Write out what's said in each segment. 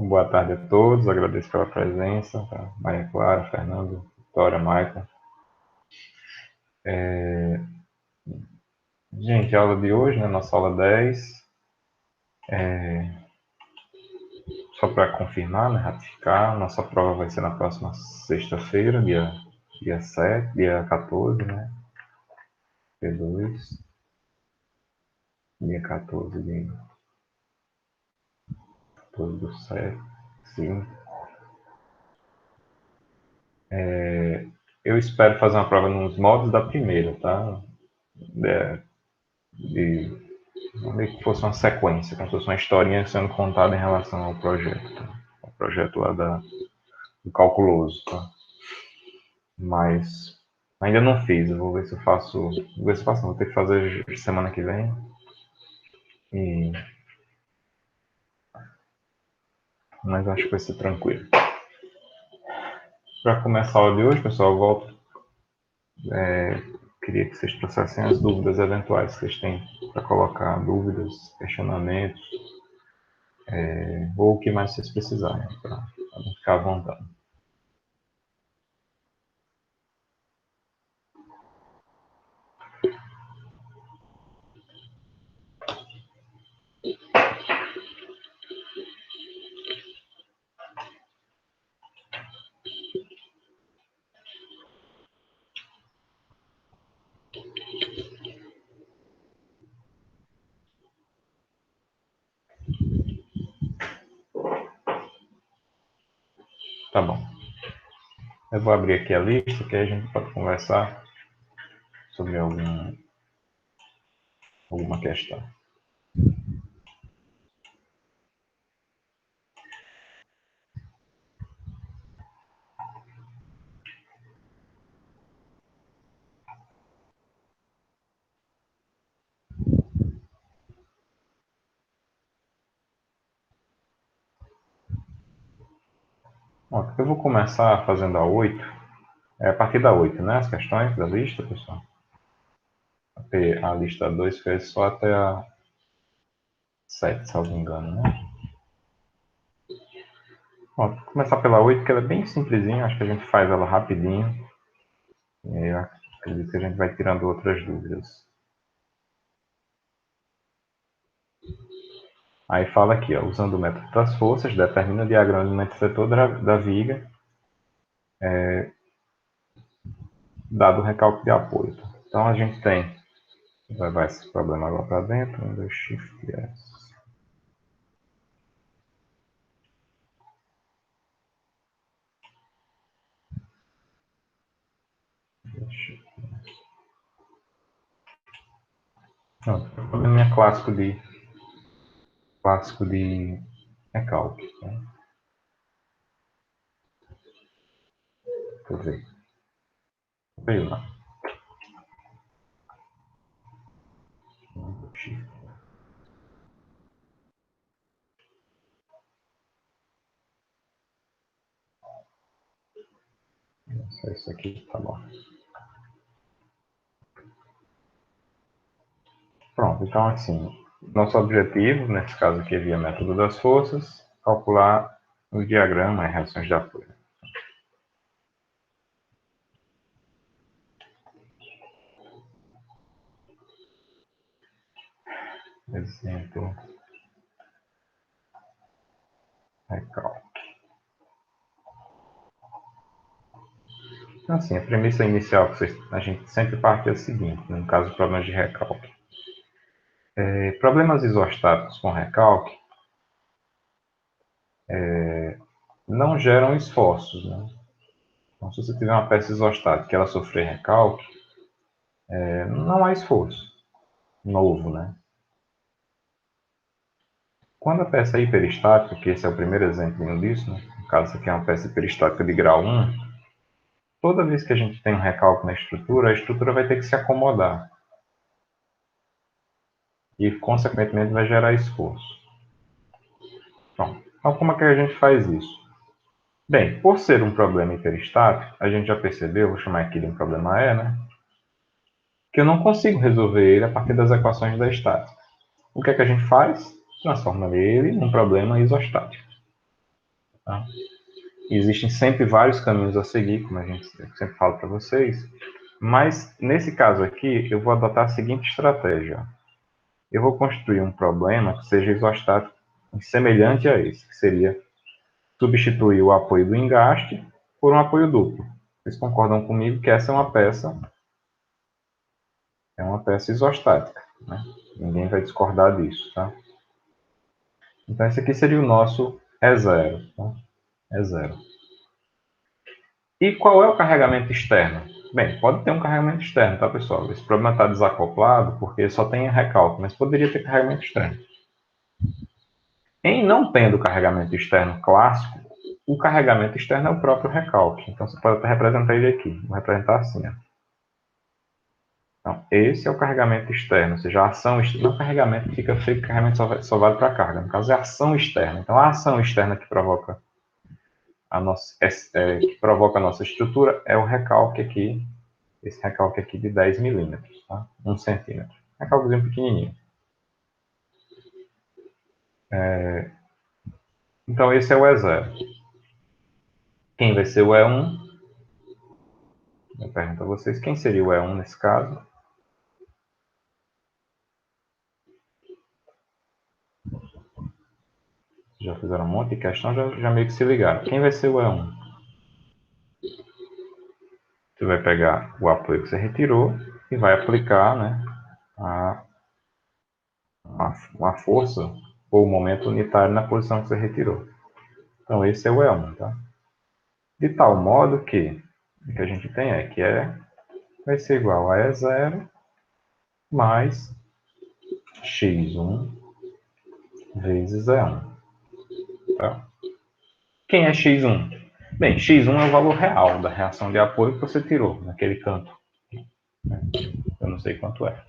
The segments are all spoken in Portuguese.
Boa tarde a todos, agradeço pela presença, tá? Maria Clara, Fernando, Vitória, Maicon. Gente, a aula de hoje, né, nossa aula 10, só para confirmar, né, ratificar, nossa prova vai ser na próxima sexta-feira, dia 7, dia 14, né, P2, dia 14 do 7, sim. Eu espero fazer uma prova nos moldes da primeira, tá? De meio que fosse uma sequência, como se fosse uma historinha sendo contada em relação ao projeto, tá? O projeto lá do calculoso, tá? Mas ainda não fiz, eu vou ver se eu faço, vou ter que fazer semana que vem. E, mas acho que vai ser tranquilo. Para começar a aula de hoje, pessoal, eu volto. Queria que vocês trouxessem as dúvidas eventuais que vocês têm para colocar, dúvidas, questionamentos, ou o que mais vocês precisarem, para ficar à vontade. Tá bom. Eu vou abrir aqui a lista, que aí a gente pode conversar sobre alguma questão. Bom, eu vou começar fazendo a 8. É a partir da 8, né? As questões da lista, pessoal. A lista 2 fez só até a 7, se eu não me engano, né? Bom, vou começar pela 8, que ela é bem simplesinha. Acho que a gente faz ela rapidinho. E aí eu acredito que a gente vai tirando outras dúvidas. Aí fala aqui, ó, usando o método das forças, determina o diagrama do elemento setor da viga, dado o recálculo de apoio. Então a gente tem, vai levar esse problema agora para dentro, 1, 2, Shift S. Pronto, o problema é clássico de recalque. Né? Deixa eu ver. Veio lá. Só isso aqui, tá bom. Pronto, então assim, nosso objetivo, nesse caso aqui via método das forças, calcular o diagrama e reações de apoio. Exemplo, recalque. Então, assim, a premissa inicial que a gente sempre parte é a seguinte, no caso de problemas de recalque. Problemas isostáticos com recalque não geram esforços, né? Então, se você tiver uma peça isostática e ela sofrer recalque, não há esforço novo, né? Quando a peça é hiperestática, que esse é o primeiro exemplo disso, né? No caso, isso aqui é uma peça hiperestática de grau 1, toda vez que a gente tem um recalque na estrutura, a estrutura vai ter que se acomodar. E, consequentemente, vai gerar esforço. Bom, então, como é que a gente faz isso? Bem, por ser um problema hiperestático, a gente já percebeu, vou chamar aqui de um problema E, né? Que eu não consigo resolver ele a partir das equações da estática. O que é que a gente faz? Transforma ele num problema isostático. Tá? Existem sempre vários caminhos a seguir, como a gente sempre fala para vocês, mas nesse caso aqui eu vou adotar a seguinte estratégia. Eu vou construir um problema que seja isostático semelhante a esse, que seria substituir o apoio do engaste por um apoio duplo. Vocês concordam comigo que essa é uma peça isostática, né? Ninguém vai discordar disso, tá? Então esse aqui seria o nosso E0, tá? E0. E qual é o carregamento externo? Bem, pode ter um carregamento externo, tá, pessoal? Esse problema está desacoplado porque só tem recalque, mas poderia ter carregamento externo. Em não tendo carregamento externo clássico, o carregamento externo é o próprio recalque. Então, você pode até representar ele aqui. Vou representar assim, ó. Então, esse é o carregamento externo, ou seja, a ação externa. Não carregamento fica feio, carregamento só vale para carga. No caso, é a ação externa. Então, a ação externa que provoca a nossa estrutura é o recalque aqui, esse recalque aqui de 10 milímetros, tá? 1 centímetro. Recalquezinho pequenininho. Então, esse é o E0. Quem vai ser o E1? Eu pergunto a vocês, quem seria o E1 nesse caso? Já fizeram um monte de questão, já meio que se ligaram. Quem vai ser o E1? Você vai pegar o apoio que você retirou e vai aplicar, né, uma força ou momento unitário na posição que você retirou. Então, esse é o E1, tá? De tal modo que o que a gente tem vai ser igual a E0 mais x1 vezes E1. Tá? Quem é x1? Bem, x1 é o valor real da reação de apoio que você tirou naquele canto. Eu não sei quanto é.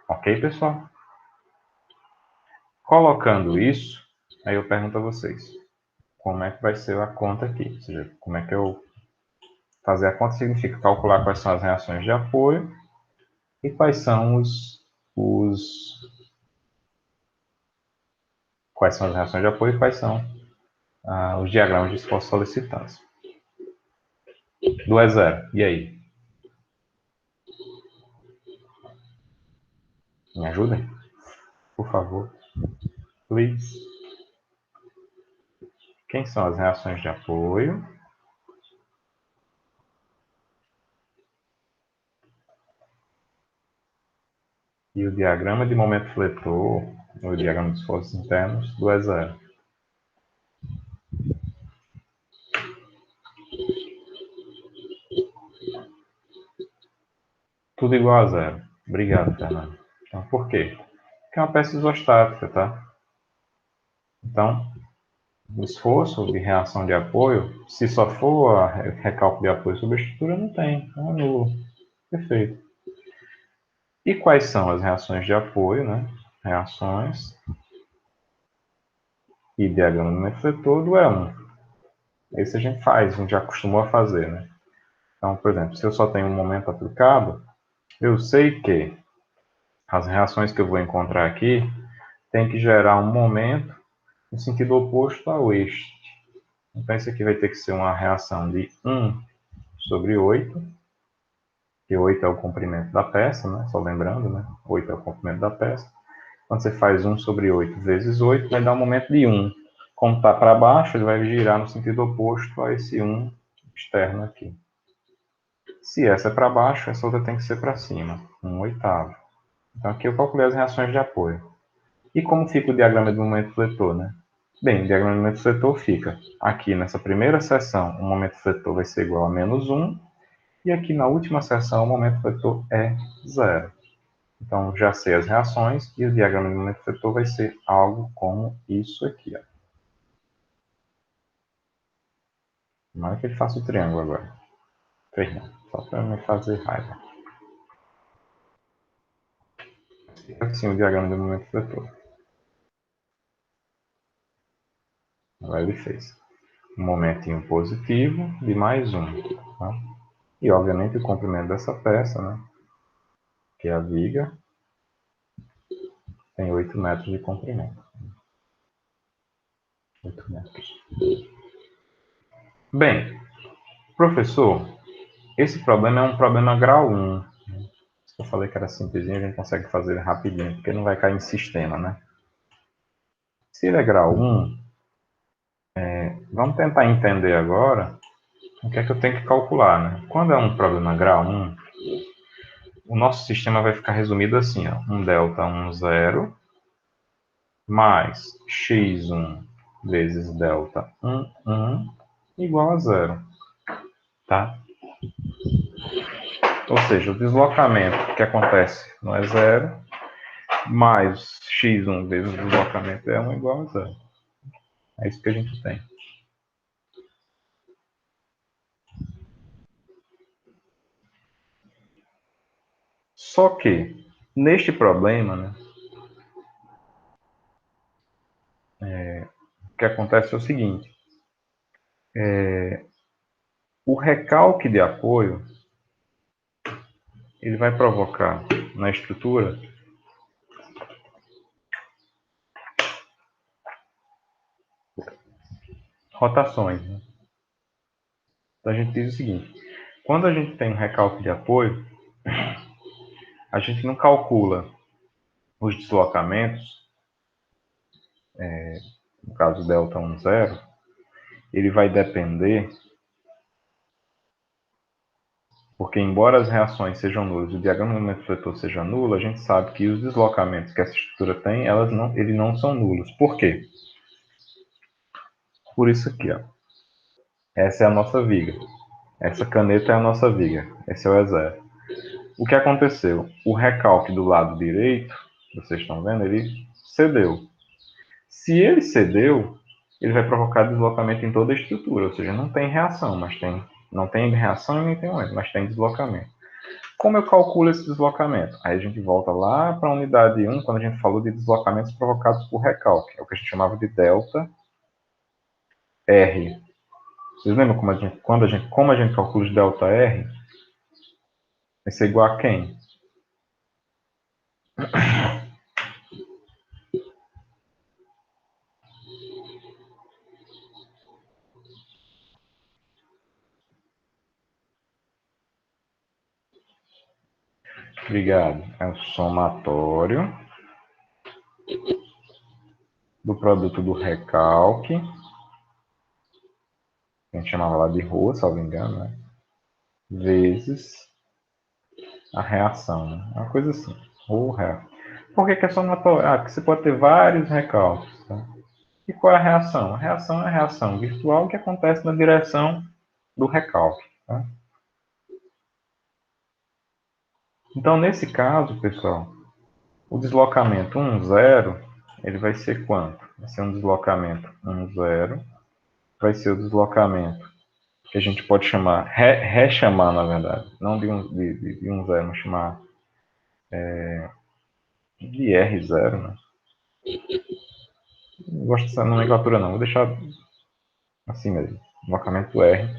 Ok, pessoal? Colocando isso, aí eu pergunto a vocês, como é que vai ser a conta aqui? Ou seja, como é que eu fazer a conta significa calcular quais são as reações de apoio e quais são quais são as reações de apoio e quais são os diagramas de esforço solicitância. Do E0, e aí? Me ajudem? Por favor. Please. Quem são as reações de apoio? E o diagrama de momento fletor, ou o diagrama de esforços internos, do E0. Tudo igual a zero. Obrigado, Fernando. Então, por quê? Porque é uma peça isostática, tá? Então, o esforço de reação de apoio, se só for recálculo de apoio sobre a estrutura, não tem. Então, é nulo. Perfeito. E quais são as reações de apoio, né? Reações e diagrama do momento fletor do E1. Esse a gente faz, a gente já acostumou a fazer, né? Então, por exemplo, se eu só tenho um momento aplicado, eu sei que as reações que eu vou encontrar aqui tem que gerar um momento no sentido oposto ao este. Então, isso aqui vai ter que ser uma reação de 1 sobre 8, que 8 é o comprimento da peça, né? Só lembrando, né? 8 é o comprimento da peça. Quando você faz 1 sobre 8 vezes 8, vai dar um momento de 1. Como está para baixo, ele vai girar no sentido oposto a esse 1 externo aqui. Se essa é para baixo, essa outra tem que ser para cima, 1/8. Então, aqui eu calculei as reações de apoio. E como fica o diagrama de momento fletor, né? Bem, o diagrama de momento fletor fica aqui nessa primeira seção, o momento fletor vai ser igual a -1, e aqui na última seção, o momento fletor é 0. Então, já sei as reações, e o diagrama de momento fletor vai ser algo como isso aqui. Ó. Não é que ele faça o triângulo agora. Fez não, só para me fazer raiva. Assim, o diagrama de momento fletor. Agora ele fez um momentinho positivo de mais 1. Tá? E, obviamente, o comprimento dessa peça, né, que é a viga, tem 8 metros de comprimento. 8 metros. Bem, professor, esse problema é um problema grau 1. Eu falei que era simplesinho, a gente consegue fazer rapidinho, porque não vai cair em sistema, né? Se ele é grau 1, vamos tentar entender agora o que é que eu tenho que calcular, né? Quando é um problema grau 1, o nosso sistema vai ficar resumido assim, ó, um delta 1, 0, mais x1 vezes delta 1, 1, igual a 0, tá? Ou seja, o deslocamento que acontece não é 0, mais x1 vezes o deslocamento é 1 igual a 0. É isso que a gente tem. Só que, neste problema, né, o que acontece é o seguinte, o recalque de apoio, ele vai provocar na estrutura rotações, né? Então a gente diz o seguinte, quando a gente tem um recalque de apoio, a gente não calcula os deslocamentos, no caso delta 1, 0, ele vai depender, porque embora as reações sejam nulas e o diagrama do momento fletor seja nulo, a gente sabe que os deslocamentos que essa estrutura tem, eles não são nulos. Por quê? Por isso aqui, ó. Essa é a nossa viga. Essa caneta é a nossa viga. Esse é o E0. O que aconteceu? O recalque do lado direito, vocês estão vendo, ele cedeu. Se ele cedeu, ele vai provocar deslocamento em toda a estrutura, ou seja, não tem reação, não tem reação e nem tem momento, mas tem deslocamento. Como eu calculo esse deslocamento? Aí a gente volta lá para a unidade 1, quando a gente falou de deslocamentos provocados por recalque, é o que a gente chamava de delta R. Vocês lembram como a gente calcula os delta R? Vai ser igual a quem? Obrigado. É o somatório do produto do recalque, que a gente chamava lá de rho, salvo engano, né? Vezes a reação, né? Uma coisa assim. Ou reação. Por que é somatório? Ah, porque você pode ter vários recalques. Tá? E qual é a reação? A reação é a reação virtual que acontece na direção do recalque. Tá? Então, nesse caso, pessoal, o deslocamento 1, 0, ele vai ser quanto? Vai ser um deslocamento 1, 0, vai ser o deslocamento que a gente pode chamar, rechamar, na verdade, não de 1, 0, mas chamar de R0, né? Não gosto dessa nomenclatura não, vou deixar assim mesmo, deslocamento R,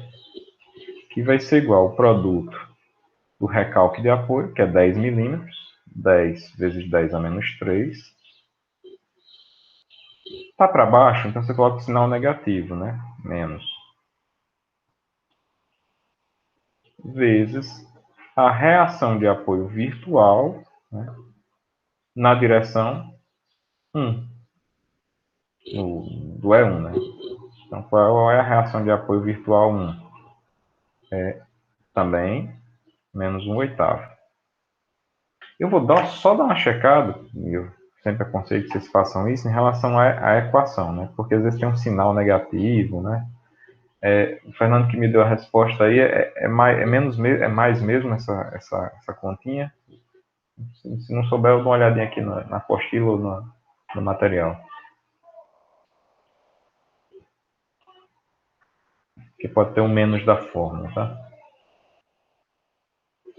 que vai ser igual ao produto do recalque de apoio, que é 10 milímetros, 10 vezes 10 a menos 3. Tá para baixo, então você coloca o sinal negativo, né? Menos. Vezes a reação de apoio virtual, né, na direção 1, do E1, né? Então, qual é a reação de apoio virtual 1? É também menos 1 oitavo. Eu vou só dar uma checada, e eu sempre aconselho que vocês façam isso, em relação à equação, né? Porque às vezes tem um sinal negativo, né? O Fernando que me deu a resposta aí é mais mesmo essa continha. Se não souber, eu dou uma olhadinha aqui na apostila ou no material. Que pode ter um menos da fórmula, tá?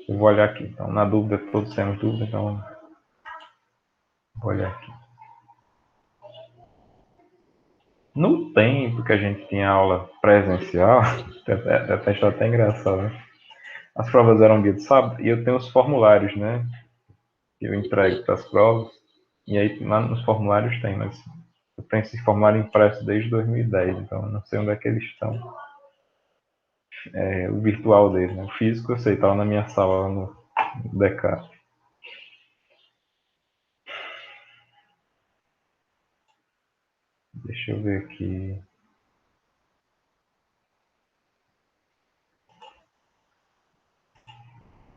Eu vou olhar aqui. Então, na dúvida, todos temos dúvida, então vou olhar aqui. No tempo que a gente tinha aula presencial, até engraçado, né? As provas eram dia de sábado e eu tenho os formulários, né? Que eu entrego para as provas. E aí lá nos formulários tem, mas tem esse formulário impresso desde 2010, então eu não sei onde é que eles estão. O virtual dele, né? O físico eu sei, estava na minha sala lá no DK. Deixa eu ver aqui.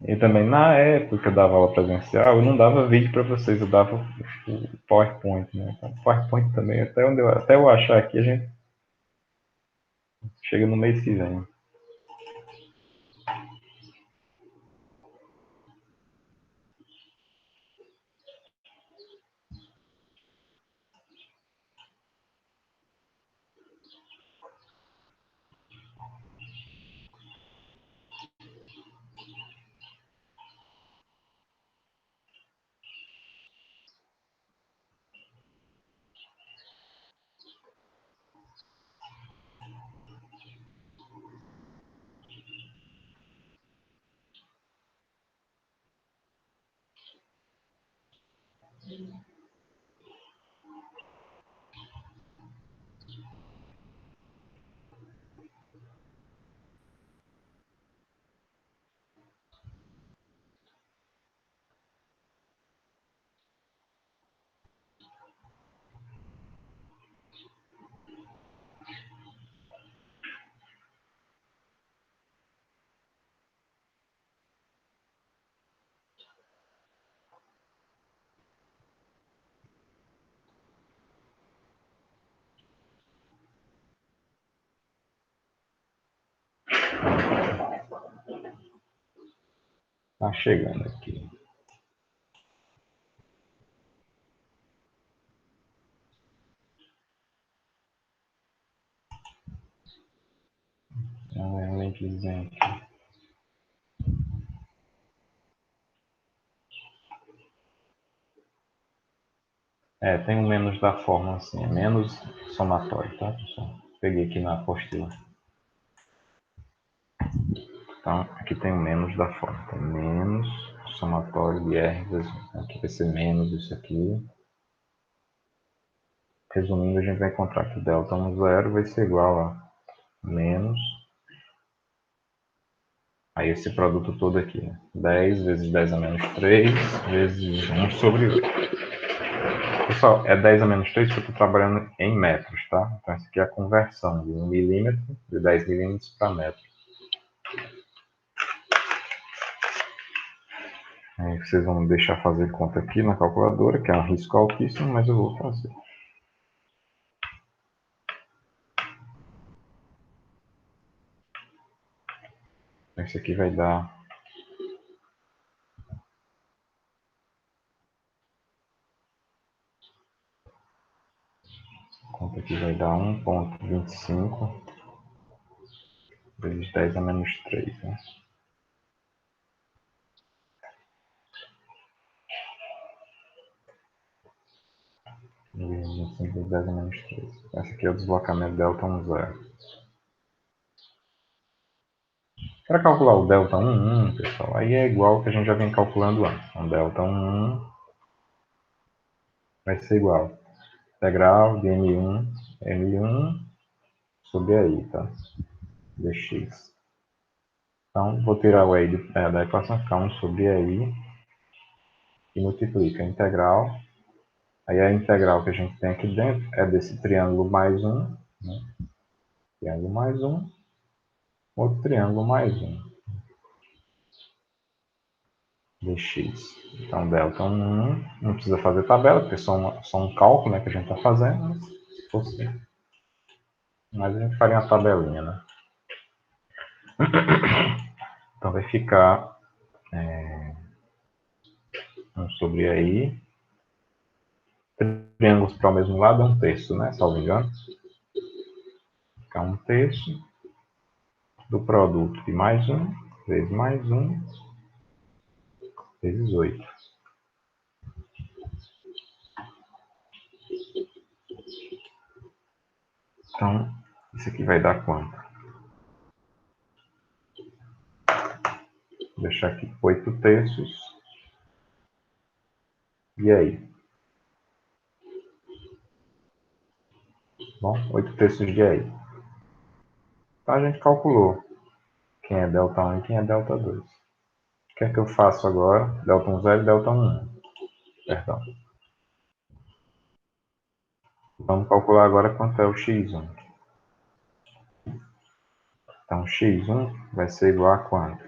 E também, na época que eu dava aula presencial, eu não dava vídeo para vocês, eu dava o PowerPoint, né? Então, PowerPoint também, até eu achar aqui, a gente chega no mês que vem. Tá chegando aqui. Um linkzinho aqui. Tem um menos da forma assim, é menos somatório, tá, pessoal? Peguei aqui na apostila. Então, aqui tem o menos da forma. Tem menos somatório de R vezes 1. Aqui vai ser menos isso aqui. Resumindo, a gente vai encontrar que delta 1, 0 vai ser igual a menos. Aí esse produto todo aqui, né? 10 vezes 10 a menos 3 vezes 1 sobre 8. Pessoal, é 10 a menos 3 porque eu estou trabalhando em metros, tá? Então, isso aqui é a conversão de 1 milímetro, de 10 milímetros para metro. Aí vocês vão deixar fazer conta aqui na calculadora, que é um risco altíssimo, mas eu vou fazer. Esse aqui vai dar... Conta aqui vai dar 1,25 vezes 10 a menos 3, né? Vezes 10 a menos 3. Esse aqui é o deslocamento delta 1, 0. Para calcular o delta 1, pessoal, aí é igual que a gente já vem calculando antes. Então, delta 1 vai ser igual integral de M1 sobre AI, tá? Dx. Então, vou tirar o AI da equação, ficar 1 sobre AI e multiplica a integral. Aí a integral que a gente tem aqui dentro é desse triângulo mais 1, né? Triângulo mais 1, outro triângulo mais 1, dx. Então, delta 1, não precisa fazer tabela, porque é só um cálculo, né, que a gente está fazendo, mas se fosse... Mas a gente faria uma tabelinha, né? Então, vai ficar 1 sobre aí. Triângulos para o mesmo lado é 1/3, né? Salvo engano. Fica 1/3 do produto de mais 1 vezes mais 1 vezes 8. Então, isso aqui vai dar quanto? Vou deixar aqui 8/3. E aí? Bom, 8/3 de EI. Então a gente calculou quem é delta 1 e quem é delta 2. O que é que eu faço agora? Delta 1 0 e delta 1 perdão. Vamos calcular agora quanto é o x1. Então x1 vai ser igual a quanto?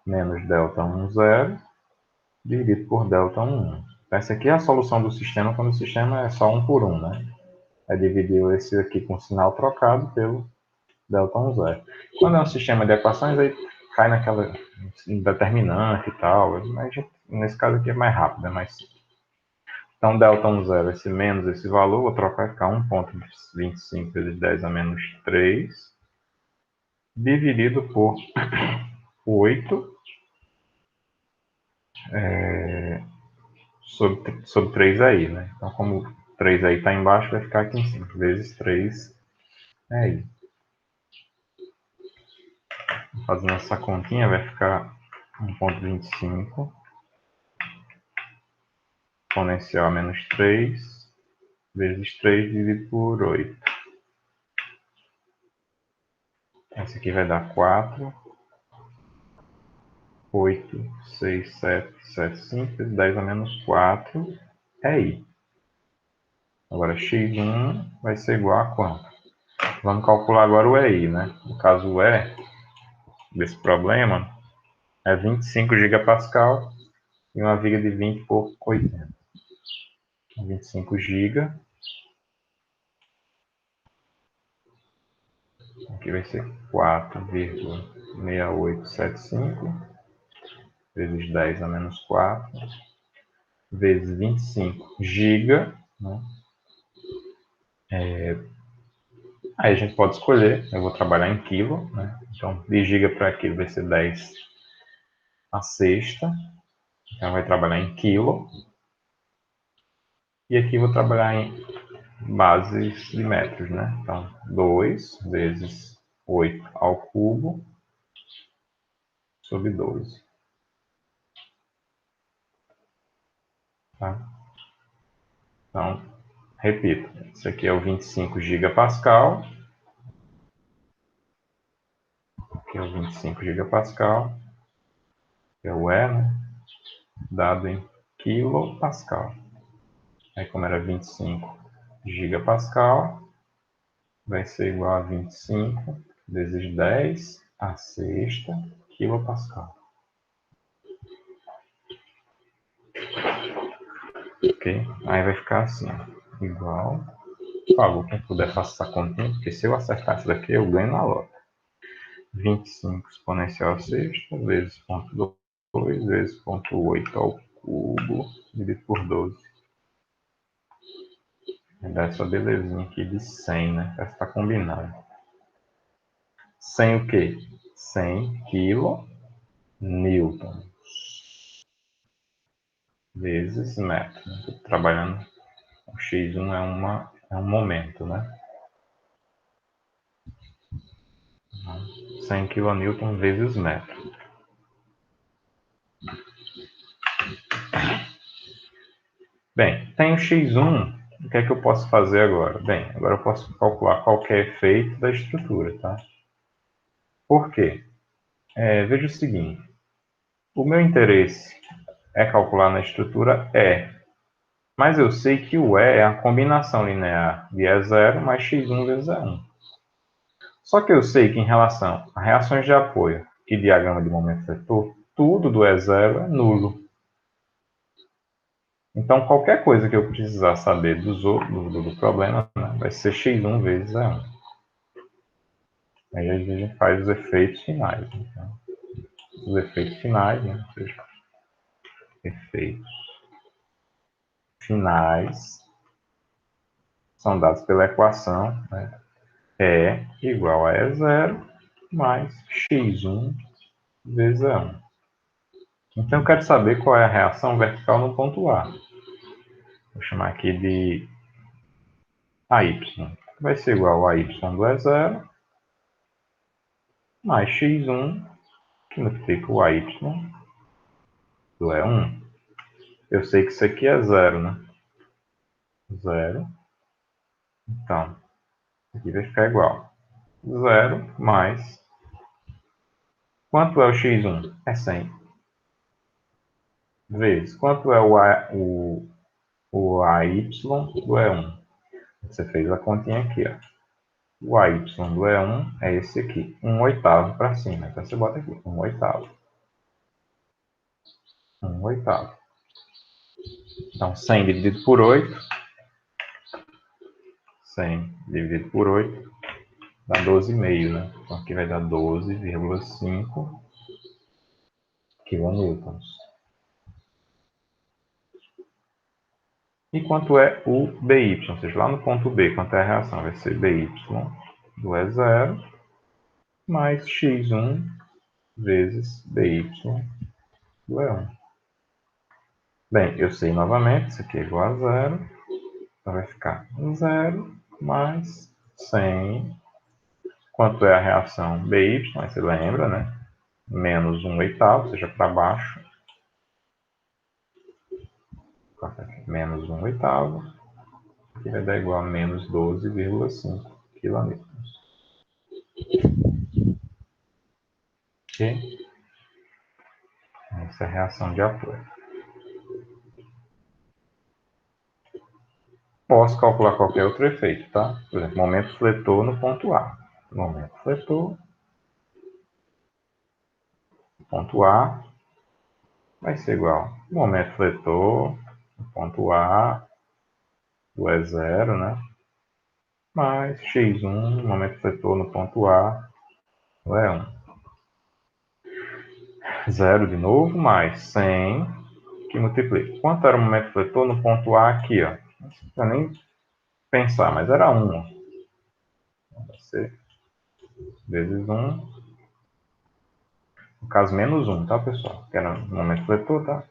Menos delta 1 0 dividido por delta 1 1. Essa aqui é a solução do sistema quando o sistema é só 1 por 1, né? É dividir esse aqui com sinal trocado pelo delta 1 0. Quando é um sistema de equações, aí cai naquela determinante e tal, mas nesse caso aqui é mais rápido, é mais simples. Então, delta 1 0, esse menos esse valor, vou trocar, vai ficar 1,25 vezes 10 a menos 3, dividido por 8 sobre 3 aí, né? Então, como 3 aí está embaixo, vai ficar aqui em cima, vezes 3 aí. Fazendo essa continha, vai ficar 1,25 exponencial a menos 3 vezes 3 dividido por 8. Esse aqui vai dar 4, 8, 6, 7, 7, 5, 10 a menos 4 é I. Agora, x1 vai ser igual a quanto? Vamos calcular agora o EI, né? No caso, o E desse problema é 25 gigapascal e uma viga de 20 por 80. 25 giga. Aqui vai ser 4,6875 vezes 10 a menos 4 vezes 25 giga, né? Aí a gente pode escolher, eu vou trabalhar em quilo, né? Então, de giga para quilo vai ser 10 a sexta, então vai trabalhar em quilo. E aqui vou trabalhar em bases de metros, né? Então, 2 vezes 8 ao cubo sobre 12. Tá? Então, repito, isso aqui é o 25 gigapascal, aqui é o 25 gigapascal, que é o E, né? Dado em quilopascal. Aí, como era 25 gigapascal, vai ser igual a 25 vezes 10 a sexta quilopascal. Ok? Aí vai ficar assim, igual. Por favor, quem puder faça essa continha, porque se eu acertar isso daqui, eu ganho na lota. 25 exponencial a sexta vezes 0,2 vezes 0,8 ao cubo dividido por 12. Vai dar essa belezinha aqui de 100, né? Parece que tá combinado. 100 o quê? 100 kN vezes metro. Estou trabalhando, o x1 é um momento, né? 100 kN vezes metro. Bem, tem o x1, o que é que eu posso fazer agora? Bem, agora eu posso calcular qualquer efeito da estrutura, tá? Por quê? Veja o seguinte, o meu interesse é calcular na estrutura E, mas eu sei que o E é a combinação linear de E0 mais x1 vezes E1. Só que eu sei que em relação a reações de apoio e diagrama de momento vetor, tudo do E0 é nulo. Então, qualquer coisa que eu precisar saber do problema, né, vai ser x1 vezes E1. Aí a gente faz os efeitos finais. Então, os efeitos finais, né, ou seja, efeitos finais são dados pela equação, né, E igual a E0 mais x1 vezes E1. Então, eu quero saber qual é a reação vertical no ponto A. Vou chamar aqui de AY. Vai ser igual a Y do E0 mais x1, que multiplica o AY do E1. Eu sei que isso aqui é 0, né? 0. Então, Aqui vai ficar igual. 0 mais... Quanto é o x1? É 100. Vezes. Quanto é o AY do E1? Você fez a continha aqui, ó. O AY do E1 é esse aqui. 1/8 para cima. Então você bota aqui. 1/8. 1/8. Então 100 dividido por 8. 100 dividido por 8 dá 12,5, né? Então aqui vai dar 12,5 kN. E quanto é o BY? Ou seja, lá no ponto B, quanto é a reação? Vai ser BY do E0 mais x1 vezes BY do E1. Bem, eu sei novamente, isso aqui é igual a 0. Então vai ficar 0 mais 100. Quanto é a reação BY? Aí você lembra, né? Menos 1/8, ou seja, para baixo. Menos 1/8, que vai dar igual a menos 12,5 kN. Ok? Essa é a reação de apoio. Posso calcular qualquer outro efeito, tá? Por exemplo, momento fletor no ponto A. Momento fletor, ponto A, vai ser igual. Momento fletor, no ponto A, do E0, né? Mais x1, momento fletor no ponto A, do E1. 0 de novo, mais 100, que multiplica. Quanto era o momento fletor no ponto A aqui, ó? Não precisa nem pensar, mas era 1. Vai ser vezes 1, no caso, menos 1, tá, pessoal? Que era no momento fletor, tá?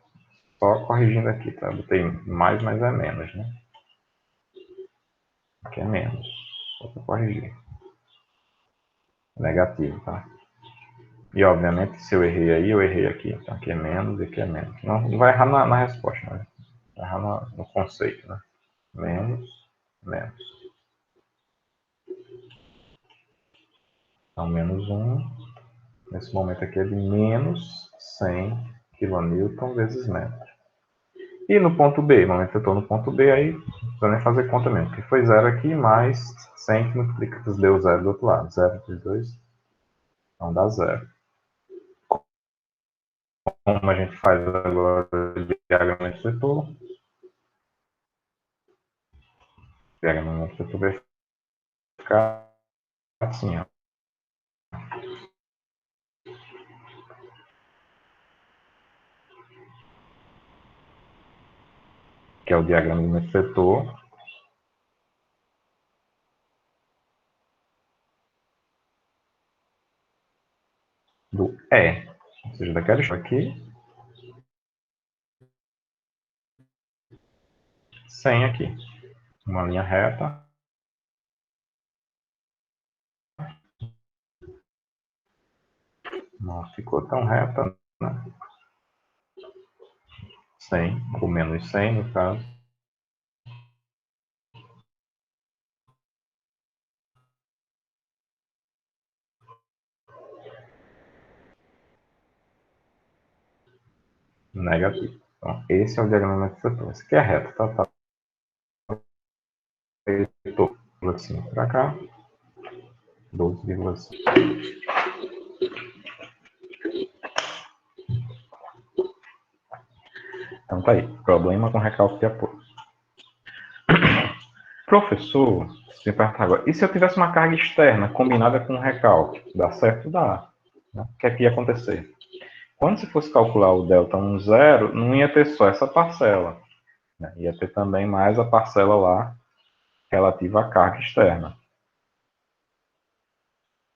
Só corrigindo aqui, tá? Botei mais, mas é menos, né? Aqui é menos. Só para corrigir. Negativo, tá? E, obviamente, se eu errei aí, eu errei aqui. Então, aqui é menos e aqui é menos. Não vai errar na resposta, né? Vai errar no conceito, né? Menos, menos. Então, menos 1. Nesse momento aqui é de menos 100 kN vezes metro. E no ponto B, no momento que eu estou no ponto B, aí não precisa nem fazer conta mesmo, porque foi 0 aqui, mais 100 que multiplica, deu 0 do outro lado. 0 vezes 2, então dá 0. Como a gente faz agora o diagrama de setor, o diagrama de setor vai ficar assim, ó. Que é o diagrama de setor do E, ou seja, daquela história aqui, 100 aqui. Uma linha reta. Não ficou tão reta, né? 100, ou menos 100 no caso. Negativo. Então, esse é o diagrama de setor. Esse aqui é reto, tá? Tá. Setor, assim, para cá, 12,5. Então tá aí, problema com recalque de apoio. Professor, se perguntar agora, e se eu tivesse uma carga externa combinada com recalque? Dá certo? Dá. Né? O que é que ia acontecer? Quando se fosse calcular o delta 1, 0, não ia ter só essa parcela. Né? Ia ter também mais a parcela lá relativa à carga externa.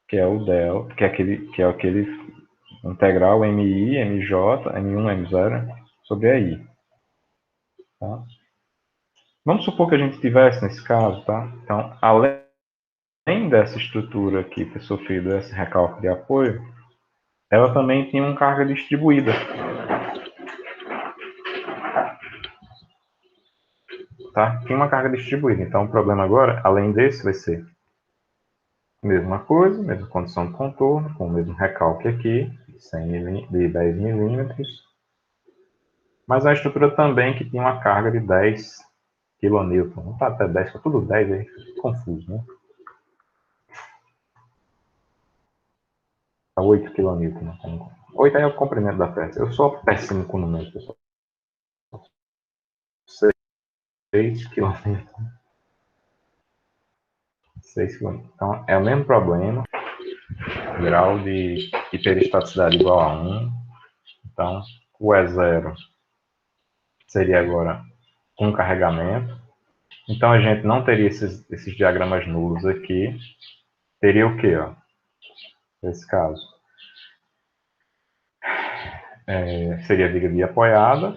Que é o delta, que é aquele integral MI, MJ, M1, M0 sobre AI. Tá? Vamos supor que a gente tivesse nesse caso, tá? Então, além dessa estrutura aqui ter sofrido esse recalque de apoio, ela também tinha uma carga distribuída. Tá? Tinha uma carga distribuída. Então, o problema agora, além desse, vai ser Mesma coisa, mesma condição de contorno, com o mesmo recalque aqui, de 10 milímetros. Mas a estrutura também que tinha uma carga de 10 kN. Não está até 10, está tudo 10 aí, fica confuso, né? Está 8 kN. Né? 8 é o comprimento da peça. Eu sou péssimo com números, pessoal. 6 kN. 6 kN. Então, é o mesmo problema. Grau de hiperestaticidade igual a 1. Então, o E0 seria agora com carregamento. Então, a gente não teria esses diagramas nulos aqui. Teria o quê? Ó? Nesse caso, seria a viga biapoiada,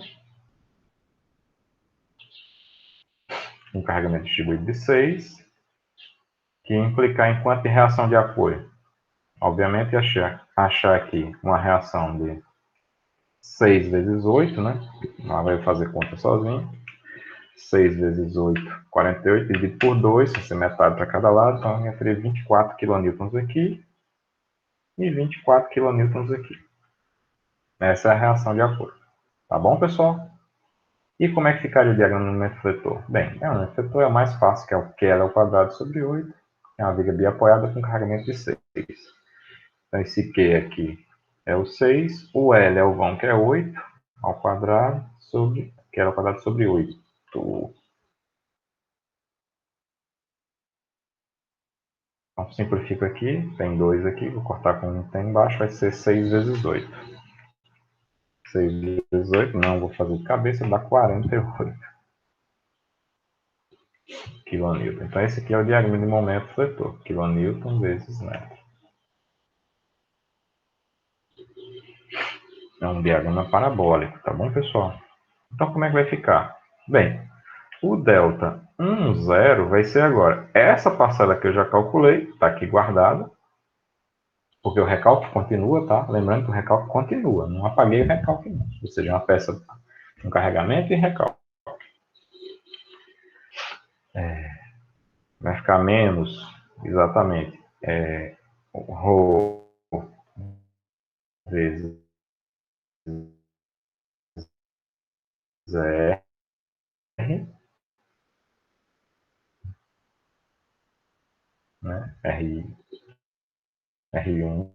um carregamento distribuído de 6, que ia implicar em quanto de reação de apoio. Obviamente, achar aqui uma reação de 6 vezes 8, né? Ela vai fazer conta sozinho. 6 vezes 8, 48, dividido por 2, vai ser metade para cada lado, então eu teria 24 kN aqui e 24 kN aqui. Essa é a reação de apoio. Tá bom, pessoal? E como é que ficaria o diagrama do momento fletor? Bem, o momento fletor é o mais fácil, que é o QL ao quadrado sobre 8, é uma viga biapoiada com carregamento de 6. Então, esse Q aqui é o 6, o L é o vão, que é 8, ao quadrado, sobre, QL ao quadrado sobre 8. Então, simplifico aqui, tem 2 aqui, vou cortar com 1 que tem embaixo, vai ser 6 vezes 8. 6 vezes 8, não vou fazer de cabeça, dá 48 kN. Então, esse aqui é o diagrama de momento fletor, kN vezes metro. É um diagrama parabólico, tá bom, pessoal? Então, como é que vai ficar? Bem, o delta 1, 0 vai ser agora essa parcela que eu já calculei, está aqui guardada, porque o recalque continua, tá? Lembrando que o recalque continua, não apaguei o recalque não. Ou seja, uma peça com carregamento e recalque. Vai ficar menos, exatamente, ρ vezes R, né? R1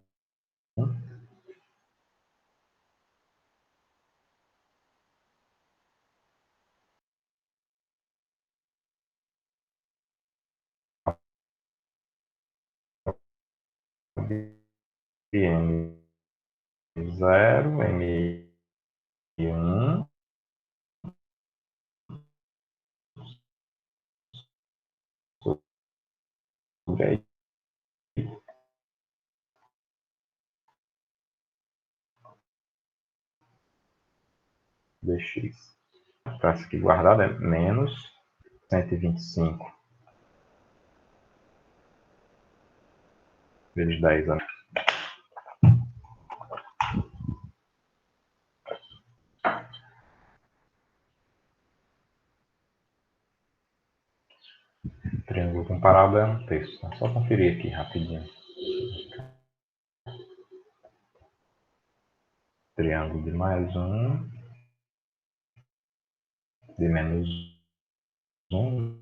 M0, M1 sobre aí, dx. Para isso aqui guardado é menos 125 vezes 10 a triângulo comparado é um terço. É só conferir aqui rapidinho. Triângulo de mais 1, de menos 1,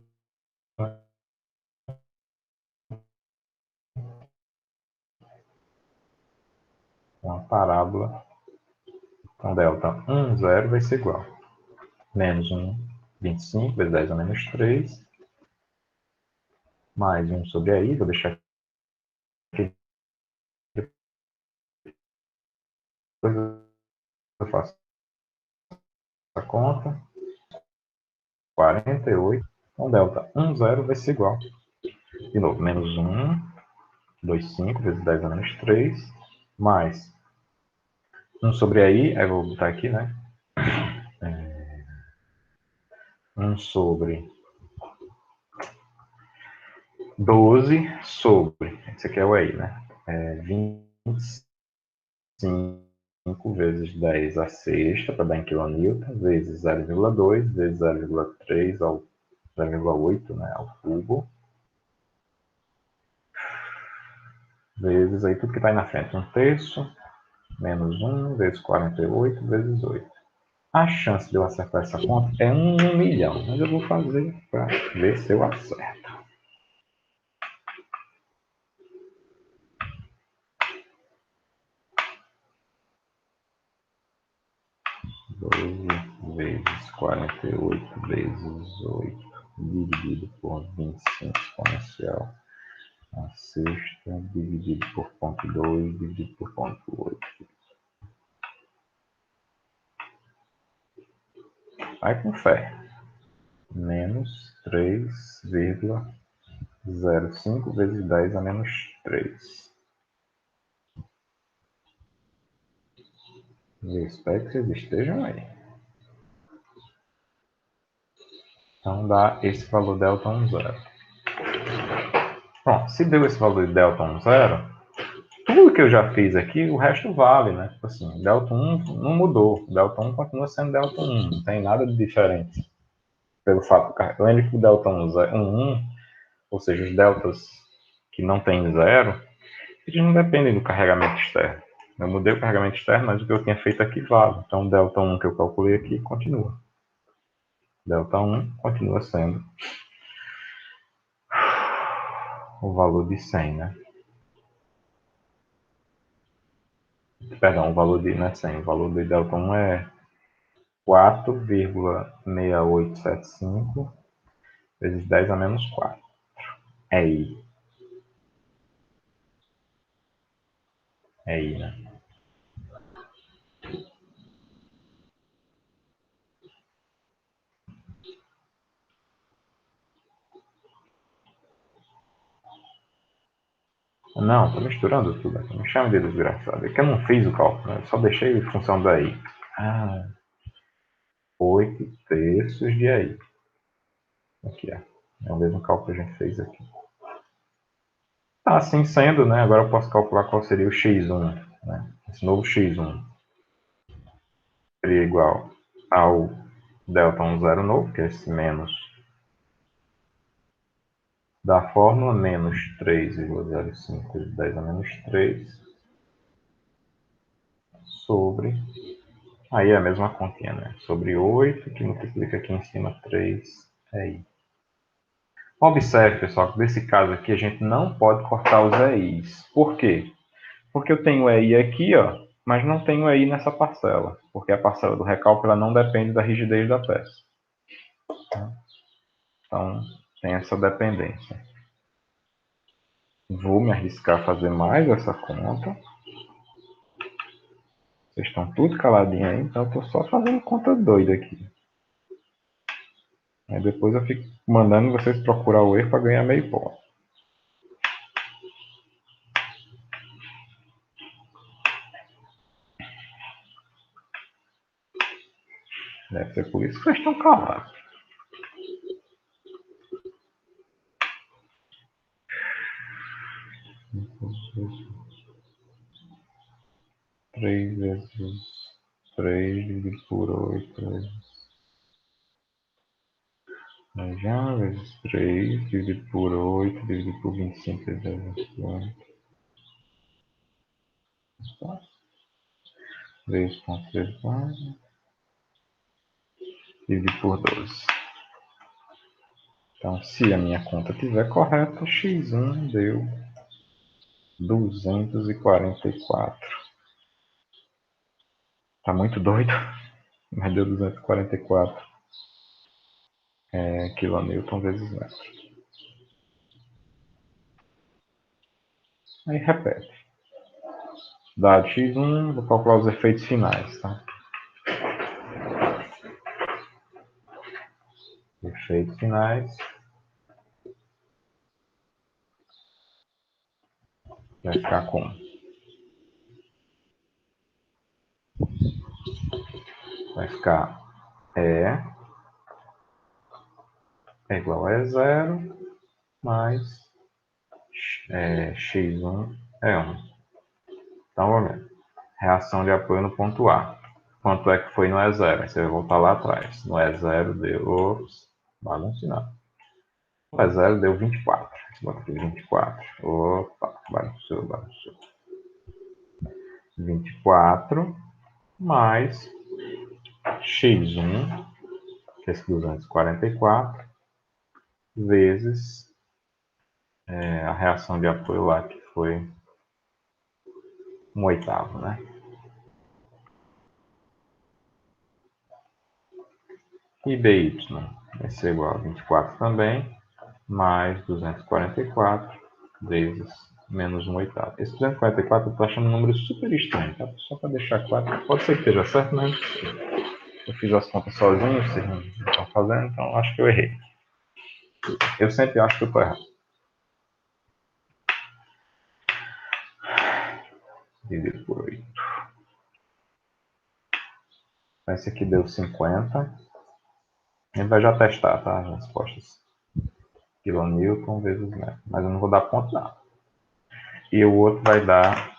uma parábola. Então, delta 1, 0 vai ser igual. Menos 1, 25 vezes 10 a menos 3, mais 1 sobre aí, vou deixar aqui, depois eu faço a conta. 48. Então, delta 1, 0 vai ser igual. De novo, menos 1, 2, 5 vezes 10 a menos 3, mais 1 sobre aí vou botar aqui, né? 1 sobre 12 sobre, esse aqui é o aí, né? 25 vezes 10 a sexta, para dar em quilonewton, vezes 0,2, vezes 0,3 ao 0,8, né, ao cubo. vezes aí tudo que está aí na frente. 1/3 menos 1 vezes 48 vezes 8. A chance de eu acertar essa conta é 1 em 1 milhão, mas eu vou fazer para ver se eu acerto. 12 vezes 48 vezes 8 dividido por 25 exponencial a sexta dividido por 0,2 dividido por 0,8. Vai com fé. Menos 3,05 vezes 10 a menos 3. Eu espero que vocês estejam aí. Então dá esse valor delta 0. Pronto, se deu esse valor de delta 0, tudo que eu já fiz aqui, o resto vale, né? Tipo assim, delta 1 não mudou. Delta 1 continua sendo delta 1, não tem nada de diferente. Pelo fato que lembre que o delta 1, ou seja, os deltas que não tem zero, eles não dependem do carregamento externo. Eu mudei o carregamento externo, mas o que eu tinha feito aqui vale. Então, o delta 1 que eu calculei aqui continua. Delta 1 continua sendo o valor de 100, né? Perdão, o valor de, não é 100, o valor de delta 1 é 4,6875 vezes 10 a menos 4. É I. É I, né? Não, tô misturando tudo aqui. Não chame de desgraçado. É que eu não fiz o cálculo, né? Eu só deixei em função da I. 8/3 de AI. Aqui, ó. É o mesmo cálculo que a gente fez aqui. Tá, assim sendo, né? Agora eu posso calcular qual seria o x1, né? Esse novo x1 seria igual ao delta 0 novo, que é esse menos da fórmula, menos 3,05 vezes 10 a menos 3, sobre, aí é a mesma continha, né? Sobre 8, que multiplica aqui em cima 3, é I. Observe, pessoal, que nesse caso aqui a gente não pode cortar os EIs. Por quê? Porque eu tenho EI aqui, ó, mas não tenho EI nessa parcela, porque a parcela do recálculo ela não depende da rigidez da peça. Então, tem essa dependência. Vou me arriscar a fazer mais essa conta. Vocês estão tudo caladinho aí, então eu estou só fazendo conta doida aqui. Aí depois eu fico mandando vocês procurar o erro para ganhar meio ponto. Deve ser por isso que vocês estão calados. Três vezes 3 dividido por 8 já, vezes 3 dividido por 8 dividido por 25 vezes 28. 3,34 dividido por 12. Então, se a minha conta estiver correta, x1 deu 244. Tá muito doido, mas deu 244 kN vezes metro. Aí repete. Dado x1, vou calcular os efeitos finais, tá? Efeitos finais. Vai ficar como? Vai ficar E é igual a E0 mais x1 é 1. Então, vamos ver. Reação de apoio no ponto A. Quanto é que foi no E0? Aí você vai voltar lá atrás. No E0 deu... Ops, baguncinado. No E0 deu 24. Bota aqui 24. Opa, bagunçou. 24 mais x1, que é esse 244, vezes a reação de apoio lá, que foi 1/8, né? E BY vai ser igual a 24 também, mais 244 vezes menos 1/8. Esse 244 eu estou achando um número super estranho, tá? Só para deixar claro. Pode ser que esteja certo, né? Eu fiz as contas sozinho, vocês não estão fazendo, então acho que eu errei. Eu sempre acho que eu estou errado. Dividido por 8. Esse aqui deu 50. A gente vai já testar, tá? As respostas. Quilonewton vezes metro. Mas eu não vou dar ponto, não. E o outro vai dar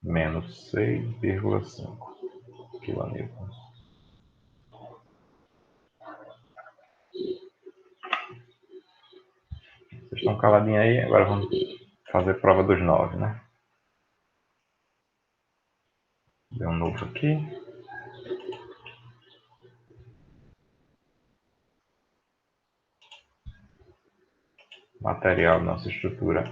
menos 6,5 quilonewtons. Vocês estão caladinhos aí? Agora vamos fazer prova dos 9, né? Deu um novo aqui. Material da nossa estrutura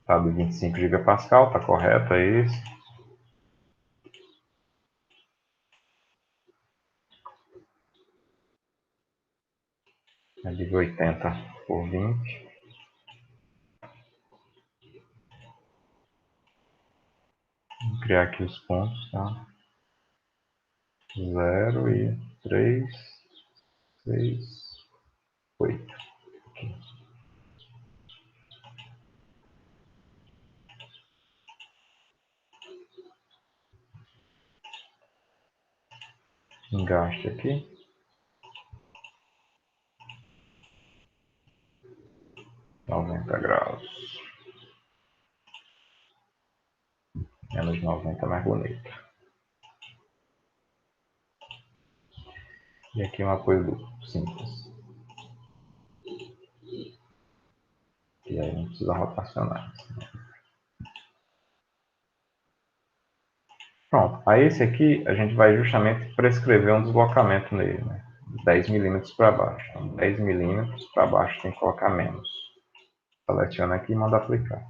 está de 25 gigapascal, está correto, é isso. É de 80 por 20. Vou criar aqui os pontos, tá? 0 e 3, 6, 8. Aqui. Engaste aqui. 90 graus. Menos 90 mais bonito. E aqui um apoio duplo, simples. E aí não precisa rotacionar. Pronto. Aí esse aqui a gente vai justamente prescrever um deslocamento nele, né? 10 milímetros para baixo. Então, 10 milímetros para baixo tem que colocar menos. Seleciona aqui e manda aplicar.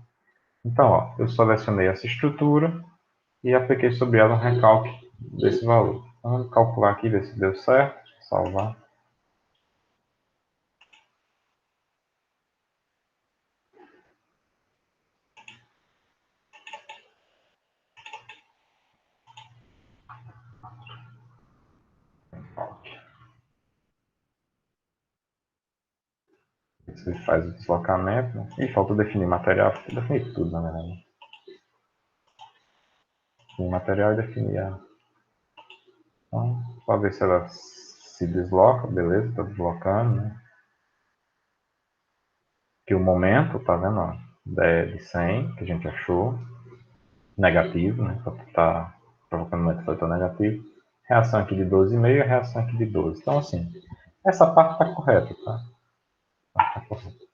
Então, ó, eu selecionei essa estrutura e apliquei sobre ela um recalque desse valor. Então, vamos calcular aqui, ver se deu certo. Salvar. Você faz o deslocamento. Né? E falta definir material. Definir tudo, na verdade. Definir material e definir a... Então, só ver se ela se desloca. Beleza, está deslocando, né? Que o momento, tá vendo? Ó, de 100, que a gente achou, negativo, né? Tá provocando um efeito negativo. Reação aqui de 12,5 e reação aqui de 12. Então, assim, essa parte está correta, tá? Tá correta.